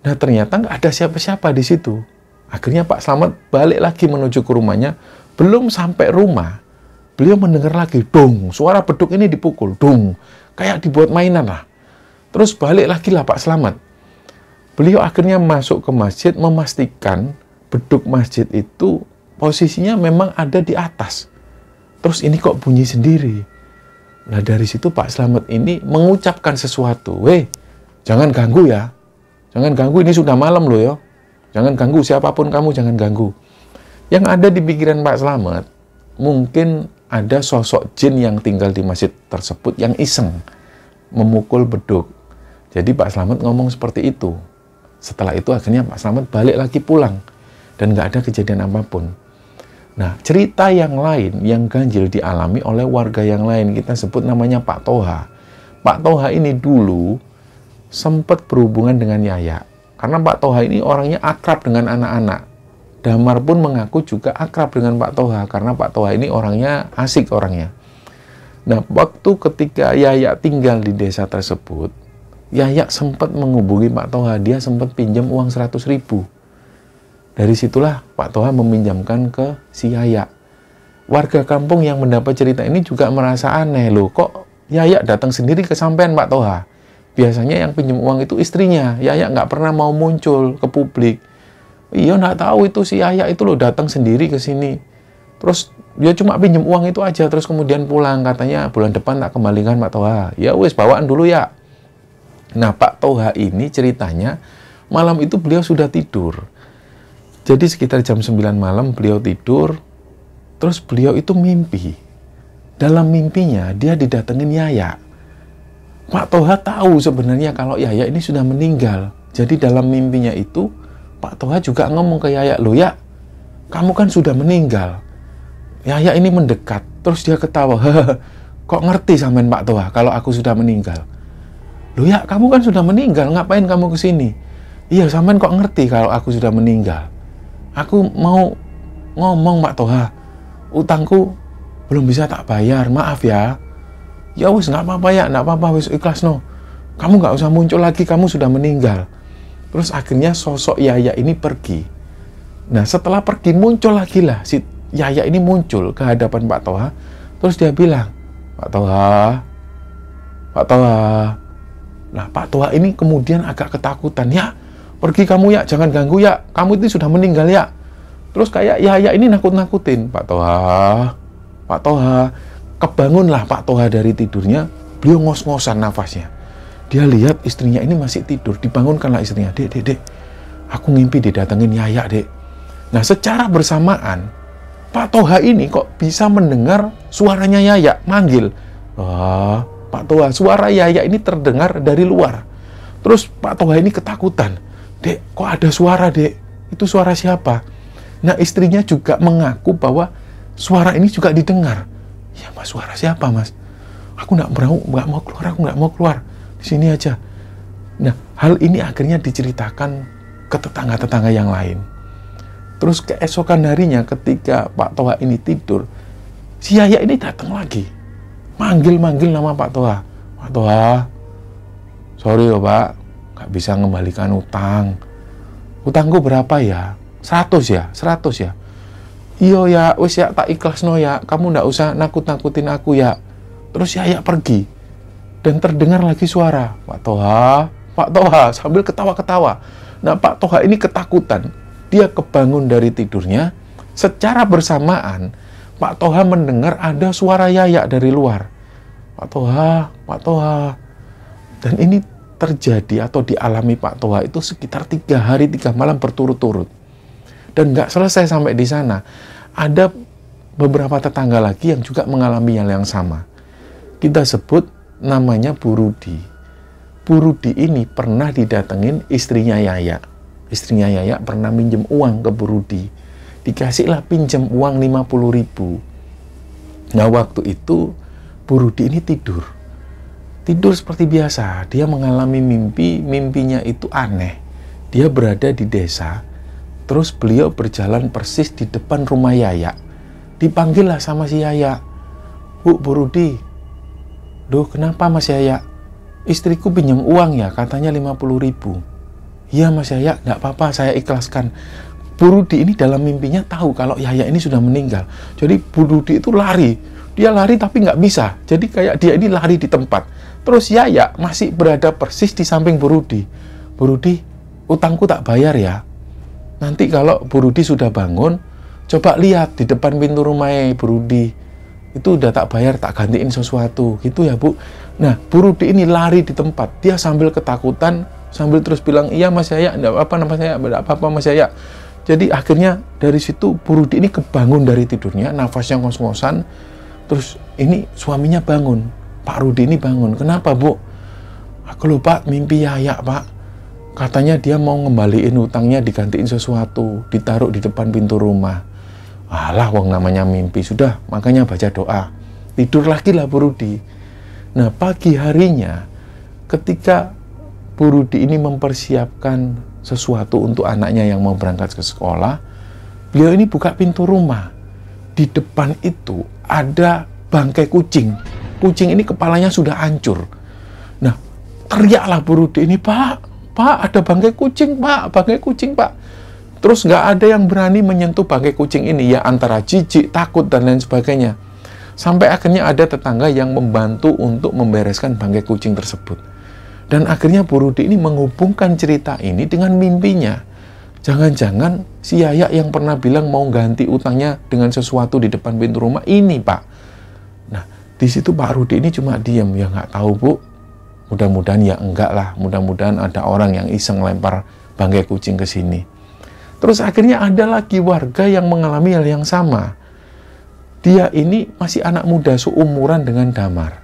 Nah, ternyata nggak ada siapa-siapa di situ. Akhirnya Pak Slamet balik lagi menuju ke rumahnya. Belum sampai rumah, beliau mendengar lagi, dong, suara beduk ini dipukul, dong. Kayak dibuat mainan lah. Terus balik lagi lah Pak Slamet. Beliau akhirnya masuk ke masjid, memastikan beduk masjid itu posisinya memang ada di atas. Terus ini kok bunyi sendiri. Nah, dari situ Pak Slamet ini mengucapkan sesuatu. Weh, jangan ganggu ya. Jangan ganggu, ini sudah malam loh ya. Jangan ganggu, siapapun kamu jangan ganggu. Yang ada di pikiran Pak Slamet, mungkin ada sosok jin yang tinggal di masjid tersebut yang iseng memukul beduk. Jadi Pak Slamet ngomong seperti itu. Setelah itu akhirnya Pak Slamet balik lagi pulang. Dan nggak ada kejadian apapun. Nah, cerita yang lain yang ganjil dialami oleh warga yang lain, kita sebut namanya Pak Toha. Pak Toha ini dulu sempat berhubungan dengan Yaya. Karena Pak Toha ini orangnya akrab dengan anak-anak. Damar pun mengaku juga akrab dengan Pak Toha, karena Pak Toha ini orangnya asik orangnya. Nah, waktu ketika Yayak tinggal di desa tersebut, Yayak sempat menghubungi Pak Toha, dia sempat pinjam uang 100.000. Dari situlah Pak Toha meminjamkan ke si Yayak. Warga kampung yang mendapat cerita ini juga merasa aneh, loh kok Yayak datang sendiri ke sampean Pak Toha. Biasanya yang pinjam uang itu istrinya. Yayak nggak pernah mau muncul ke publik. Iya, nggak tahu itu si Yayak itu loh datang sendiri ke sini. Terus dia cuma pinjam uang itu aja, terus kemudian pulang. Katanya bulan depan tak kembalikan Pak Toha. Ya wes, bawaan dulu ya. Nah, Pak Toha ini ceritanya malam itu beliau sudah tidur. Jadi sekitar jam 9 malam beliau tidur. Terus beliau itu mimpi. Dalam mimpinya dia didatengin Yayak. Pak Toha tahu sebenarnya kalau Yayak ini sudah meninggal. Jadi dalam mimpinya itu Pak Toha juga ngomong ke Yayak, loh ya, kamu kan sudah meninggal. Yayak ini mendekat, terus dia ketawa, kok ngerti sampean Pak Toha kalau aku sudah meninggal? Loh ya, kamu kan sudah meninggal, ngapain kamu kesini? Iya, sampean kok ngerti kalau aku sudah meninggal? Aku mau ngomong Pak Toha, utangku belum bisa tak bayar, maaf ya. Ya wis, nggak apa-apa ya, nggak apa-apa, wis ikhlas no. Kamu nggak usah muncul lagi, kamu sudah meninggal. Terus akhirnya sosok Yayak ini pergi. Nah, setelah pergi muncul lagi lah si Yayak ini muncul ke hadapan Pak Toha. Terus dia bilang, Pak Toha, Pak Toha. Nah, Pak Toha ini kemudian agak ketakutan. Ya, pergi kamu ya, jangan ganggu ya. Kamu itu sudah meninggal ya. Terus kayak Yayak ini nakut-nakutin, Pak Toha, Pak Toha. Kebangunlah Pak Toha dari tidurnya, beliau ngos-ngosan nafasnya. Dia lihat istrinya ini masih tidur, dibangunkanlah istrinya. Dek, aku ngimpi didatengin Yayak, Dek. Nah, secara bersamaan, Pak Toha ini kok bisa mendengar suaranya Yayak, manggil. Wah, Pak Toha, suara Yayak ini terdengar dari luar. Terus Pak Toha ini ketakutan. Dek, kok ada suara, Dek? Itu suara siapa? Nah, istrinya juga mengaku bahwa suara ini juga didengar. Ya mas, suara siapa mas? Aku nggak mau keluar, aku nggak mau keluar. Di sini aja. Nah, hal ini akhirnya diceritakan ke tetangga-tetangga yang lain. Terus keesokan harinya ketika Pak Toha ini tidur, si Yayak ini datang lagi. Manggil-manggil nama Pak Toha. Pak Toha, sorry ya Pak, nggak bisa mengembalikan utang. Utangku berapa ya? 100 ya? 100 ya? Iya ya, wis ya tak ikhlas no ya, kamu ndak usah nakut-nakutin aku ya. Terus Yayak pergi dan terdengar lagi suara, Pak Toha, sambil ketawa-ketawa. Nah, Pak Toha ini ketakutan, dia kebangun dari tidurnya. Secara bersamaan Pak Toha mendengar ada suara Yayak dari luar. Pak Toha. Dan ini terjadi atau dialami Pak Toha itu sekitar 3 hari 3 malam berturut-turut. Dan nggak selesai sampai di sana. Ada beberapa tetangga lagi yang juga mengalami hal yang sama. Kita sebut namanya Bu Rudi. Bu Rudi ini pernah didatengin istrinya Yayak. Istrinya Yayak pernah minjem uang ke Bu Rudi. Dikasihlah pinjam uang 50.000. Nah, waktu itu Bu Rudi ini tidur. Tidur seperti biasa. Dia mengalami mimpinya itu aneh. Dia berada di desa. Terus beliau berjalan persis di depan rumah Yayak. Dipanggillah sama si Yayak. Bu Rudi. Duh, kenapa Mas Yayak? Istriku pinjam uang ya, katanya 50.000. Iya Mas Yayak, nggak apa-apa, saya ikhlaskan. Bu Rudi ini dalam mimpinya tahu kalau Yayak ini sudah meninggal. Jadi Bu Rudi itu lari. Dia lari tapi nggak bisa. Jadi kayak dia ini lari di tempat. Terus Yayak masih berada persis di samping Bu Rudi. Bu Rudi, utangku tak bayar ya. Nanti kalau Bu Rudi sudah bangun, coba lihat di depan pintu rumahnya Bu Rudi. Itu udah tak bayar, tak gantiin sesuatu. Gitu ya Bu. Nah, Bu Rudi ini lari di tempat. Dia sambil ketakutan, sambil terus bilang, iya Mas Yayak, enggak apa-apa Mas Yayak. Jadi akhirnya dari situ Bu Rudi ini kebangun dari tidurnya, nafasnya ngos-ngosan. Terus ini suaminya bangun. Pak Rudi ini bangun. Kenapa Bu? Aku lupa mimpi Yayak Pak. Katanya dia mau ngembaliin utangnya, digantiin sesuatu, ditaruh di depan pintu rumah. Alah, wong namanya mimpi. Sudah, makanya baca doa. Tidur lagi lah Bu Rudi. Nah, pagi harinya, ketika Bu Rudi ini mempersiapkan sesuatu untuk anaknya yang mau berangkat ke sekolah, beliau ini buka pintu rumah. Di depan itu ada bangkai kucing. Kucing ini kepalanya sudah hancur. Nah, teriaklah Bu Rudi ini, Pak, ada bangkai kucing, Pak, bangkai kucing, Pak. Terus nggak ada yang berani menyentuh bangkai kucing ini, ya antara jijik, takut, dan lain sebagainya. Sampai akhirnya ada tetangga yang membantu untuk membereskan bangkai kucing tersebut. Dan akhirnya Bu Rudi ini menghubungkan cerita ini dengan mimpinya. Jangan-jangan si Yaya yang pernah bilang mau ganti utangnya dengan sesuatu di depan pintu rumah ini, Pak. Nah, di situ Pak Rudi ini cuma diam, ya nggak tahu, Bu. Mudah-mudahan ya enggak lah, mudah-mudahan ada orang yang iseng lempar bangkai kucing ke sini. Terus akhirnya ada lagi warga yang mengalami hal yang sama. Dia ini masih anak muda seumuran dengan Damar.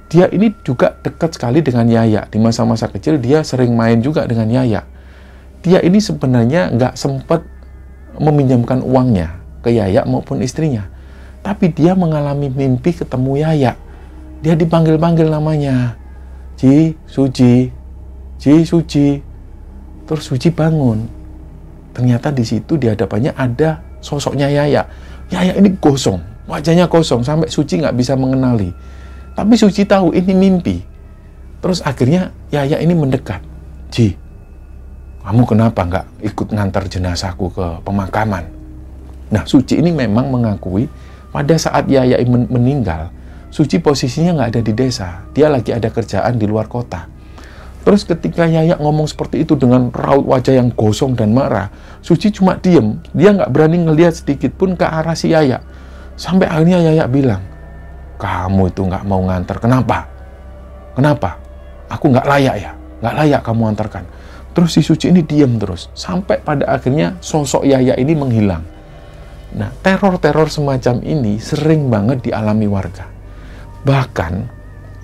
Dia ini juga dekat sekali dengan Yaya. Di masa-masa kecil dia sering main juga dengan Yaya. Dia ini sebenarnya nggak sempat meminjamkan uangnya ke Yaya maupun istrinya. Tapi dia mengalami mimpi ketemu Yaya. Dia dipanggil-panggil namanya. Ji, Suji, Ji, Suji. Terus Suji bangun. Ternyata di situ di hadapannya ada sosoknya Yaya. Yaya ini gosong, wajahnya kosong, sampai Suci nggak bisa mengenali. Tapi Suci tahu ini mimpi. Terus akhirnya Yaya ini mendekat. Ji, kamu kenapa nggak ikut ngantar jenazahku ke pemakaman? Nah, Suci ini memang mengakui pada saat Yaya meninggal, Suci posisinya nggak ada di desa. Dia lagi ada kerjaan di luar kota. Terus ketika Yaya ngomong seperti itu dengan raut wajah yang gosong dan marah, Suci cuma diem. Dia nggak berani ngelihat sedikit pun ke arah si Yaya. Sampai akhirnya Yaya bilang, kamu itu nggak mau ngantar. Kenapa? Kenapa? Aku nggak layak ya? Nggak layak kamu antarkan. Terus si Suci ini diem terus. Sampai pada akhirnya sosok Yaya ini menghilang. Nah, teror-teror semacam ini sering banget dialami warga. Bahkan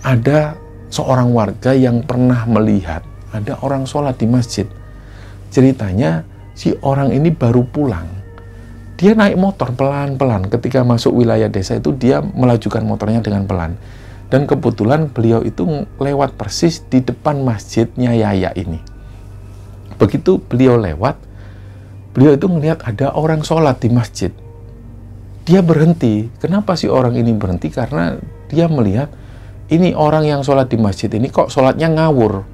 ada seorang warga yang pernah melihat ada orang sholat di masjid. Ceritanya si orang ini baru pulang. Dia naik motor pelan-pelan. Ketika masuk wilayah desa itu dia melajukan motornya dengan pelan. Dan kebetulan beliau itu lewat persis di depan masjidnya Yaya ini. Begitu beliau lewat, beliau itu melihat ada orang sholat di masjid. Dia berhenti. Kenapa sih orang ini berhenti? Karena dia melihat ini orang yang sholat di masjid ini kok sholatnya ngawur.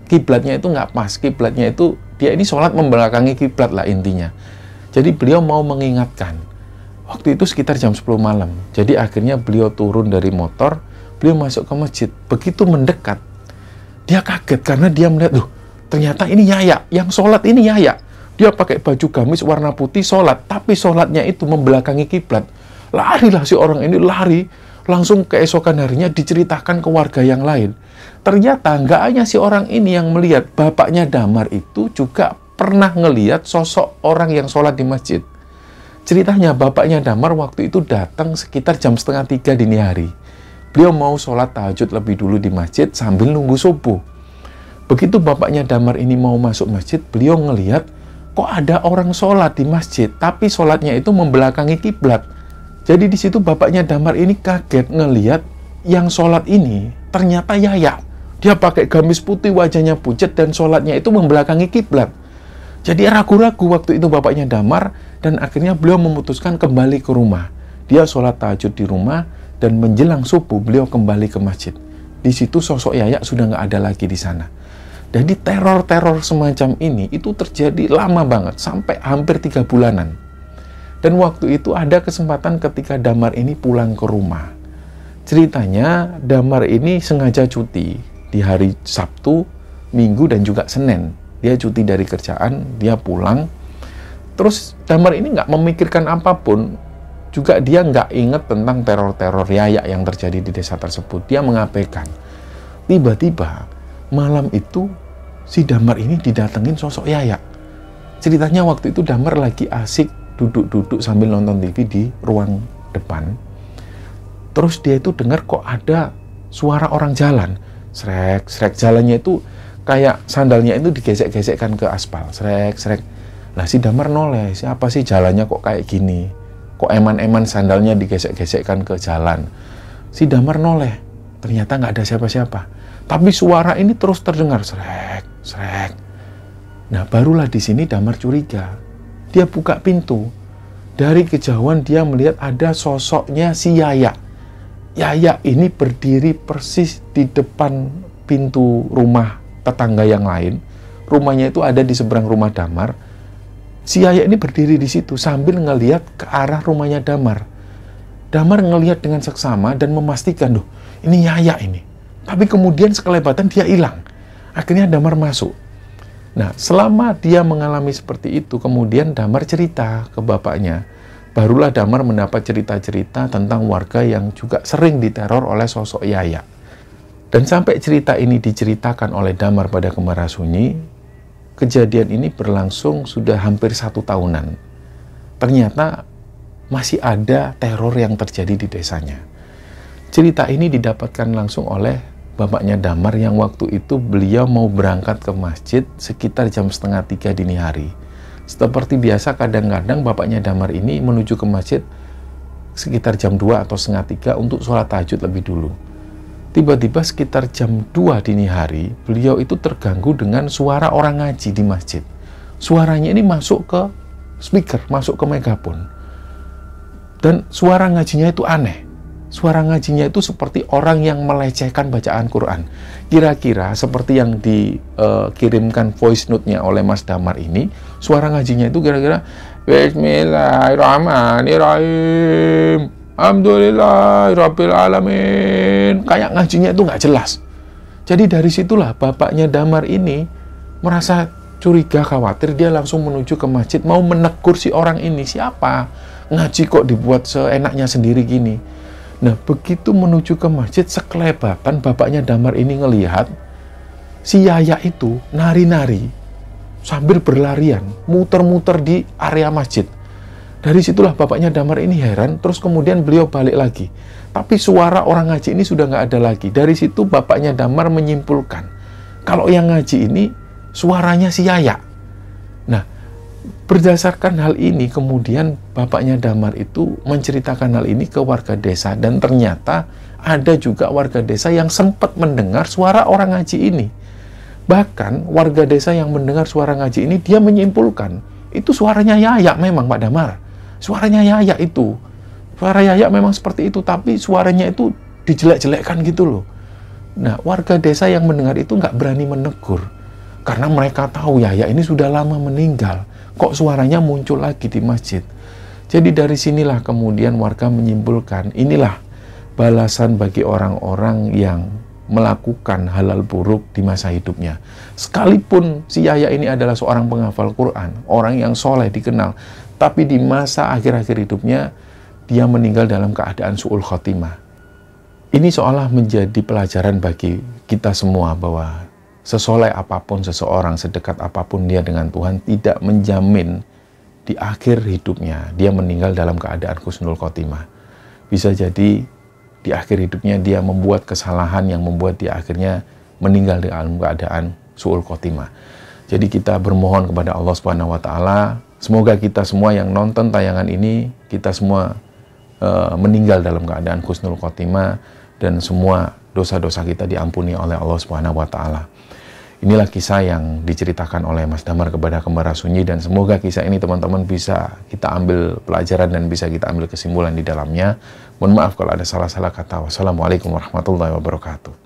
Kiblatnya itu nggak pas. Kiblatnya itu, dia ini sholat membelakangi kiblat lah intinya. Jadi beliau mau mengingatkan. Waktu itu sekitar jam 10 malam. Jadi akhirnya beliau turun dari motor, beliau masuk ke masjid. Begitu mendekat, dia kaget karena dia melihat, ternyata ini Yaya. Yang sholat ini Yaya. Dia pakai baju gamis warna putih sholat. Tapi sholatnya itu membelakangi kiblat. Larilah si orang ini, lari. Langsung keesokan harinya diceritakan ke warga yang lain. Ternyata nggak hanya si orang ini yang melihat, bapaknya Damar itu juga pernah ngelihat sosok orang yang sholat di masjid. Ceritanya bapaknya Damar waktu itu datang sekitar jam 2:30 dini hari. Beliau mau sholat tahajud lebih dulu di masjid sambil nunggu subuh. Begitu bapaknya Damar ini mau masuk masjid, beliau ngelihat kok ada orang sholat di masjid, tapi sholatnya itu membelakangi kiblat. Jadi di situ bapaknya Damar ini kaget ngelihat yang sholat ini ternyata Yaya. Dia pakai gamis putih, wajahnya pucat, dan sholatnya itu membelakangi kiblat. Jadi ragu-ragu waktu itu bapaknya Damar, dan akhirnya beliau memutuskan kembali ke rumah. Dia sholat tahajud di rumah, dan menjelang subuh beliau kembali ke masjid. Di situ sosok Yaya sudah nggak ada lagi di sana. Jadi teror-teror semacam ini itu terjadi lama banget, sampai hampir 3 bulanan. Dan waktu itu ada kesempatan ketika Damar ini pulang ke rumah. Ceritanya Damar ini sengaja cuti di hari Sabtu, Minggu, dan juga Senin. Dia cuti dari kerjaan, dia pulang. Terus Damar ini nggak memikirkan apapun, juga dia nggak inget tentang teror-teror Yaya yang terjadi di desa tersebut. Dia mengabaikan. Tiba-tiba malam itu si Damar ini didatengin sosok Yaya. Ceritanya waktu itu Damar lagi asik duduk-duduk sambil nonton TV di ruang depan. Terus dia itu dengar kok ada suara orang jalan. Srek, srek, jalannya itu kayak sandalnya itu digesek-gesekkan ke aspal. Srek, srek. Lah si Damar noleh, siapa sih jalannya kok kayak gini? Kok eman-eman sandalnya digesek-gesekkan ke jalan? Si Damar noleh, ternyata nggak ada siapa-siapa. Tapi suara ini terus terdengar, srek, srek. Nah, barulah di sini Damar curiga. Dia buka pintu. Dari kejauhan dia melihat ada sosoknya si Yaya. Yaya ini berdiri persis di depan pintu rumah tetangga yang lain. Rumahnya itu ada di seberang rumah Damar. Si Yaya ini berdiri di situ sambil ngelihat ke arah rumahnya Damar. Damar ngelihat dengan seksama dan memastikan, "Duh, ini Yaya ini." Tapi kemudian sekelebatan dia hilang. Akhirnya Damar masuk. Nah, selama dia mengalami seperti itu, kemudian Damar cerita ke bapaknya. Barulah Damar mendapat cerita-cerita tentang warga yang juga sering diteror oleh sosok Yaya. Dan sampai cerita ini diceritakan oleh Damar pada Kembar Sunyi, kejadian ini berlangsung sudah hampir 1 tahunan. Ternyata masih ada teror yang terjadi di desanya. Cerita ini didapatkan langsung oleh bapaknya Damar yang waktu itu beliau mau berangkat ke masjid sekitar jam 2:30 dini hari. Seperti biasa kadang-kadang bapaknya Damar ini menuju ke masjid sekitar jam 2 atau 2:30 untuk sholat tahajud lebih dulu. Tiba-tiba sekitar jam 2 dini hari beliau itu terganggu dengan suara orang ngaji di masjid. Suaranya ini masuk ke speaker, masuk ke megafon. Dan suara ngajinya itu aneh. Suara ngajinya itu seperti orang yang melecehkan bacaan Quran. Kira-kira seperti yang dikirimkan voice note-nya oleh Mas Damar ini, suara ngajinya itu kira-kira Bismillahirrahmanirrahim, Alhamdulillahirabbil alamin. Kayak ngajinya itu nggak jelas. Jadi dari situlah bapaknya Damar ini merasa curiga, khawatir. Dia langsung menuju ke masjid mau menegur si orang ini. Siapa? Ngaji kok dibuat seenaknya sendiri gini. Nah, begitu menuju ke masjid, sekelebatan bapaknya Damar ini ngelihat si Yaya itu nari-nari sambil berlarian, muter-muter di area masjid. Dari situlah bapaknya Damar ini heran, terus kemudian beliau balik lagi. Tapi suara orang ngaji ini sudah nggak ada lagi. Dari situ bapaknya Damar menyimpulkan, kalau yang ngaji ini suaranya si Yaya. Nah, berdasarkan hal ini, kemudian bapaknya Damar itu menceritakan hal ini ke warga desa. Dan ternyata ada juga warga desa yang sempat mendengar suara orang ngaji ini. Bahkan warga desa yang mendengar suara ngaji ini, dia menyimpulkan, itu suaranya Yaya memang Pak Damar. Suaranya Yaya itu. Suara Yaya memang seperti itu, tapi suaranya itu dijelek-jelekkan gitu loh. Nah, warga desa yang mendengar itu nggak berani menegur. Karena mereka tahu Yaya ini sudah lama meninggal. Kok suaranya muncul lagi di masjid? Jadi dari sinilah kemudian warga menyimpulkan, inilah balasan bagi orang-orang yang melakukan halal buruk di masa hidupnya. Sekalipun si Yaya ini adalah seorang penghafal Quran, orang yang soleh dikenal, tapi di masa akhir-akhir hidupnya, dia meninggal dalam keadaan su'ul khotimah. Ini seolah menjadi pelajaran bagi kita semua bahwa sesoleh apapun seseorang, sedekat apapun dia dengan Tuhan, tidak menjamin di akhir hidupnya dia meninggal dalam keadaan husnul khotimah. Bisa jadi di akhir hidupnya dia membuat kesalahan yang membuat dia akhirnya meninggal dalam keadaan su'ul khotimah. Jadi kita bermohon kepada Allah Subhanahu wa taala, semoga kita semua yang nonton tayangan ini, kita semua meninggal dalam keadaan husnul khotimah dan semua dosa-dosa kita diampuni oleh Allah Subhanahu wa taala. Inilah kisah yang diceritakan oleh Mas Damar kepada Kembar Sunyi, dan semoga kisah ini teman-teman bisa kita ambil pelajaran dan bisa kita ambil kesimpulan di dalamnya. Mohon maaf kalau ada salah-salah kata. Wassalamualaikum warahmatullahi wabarakatuh.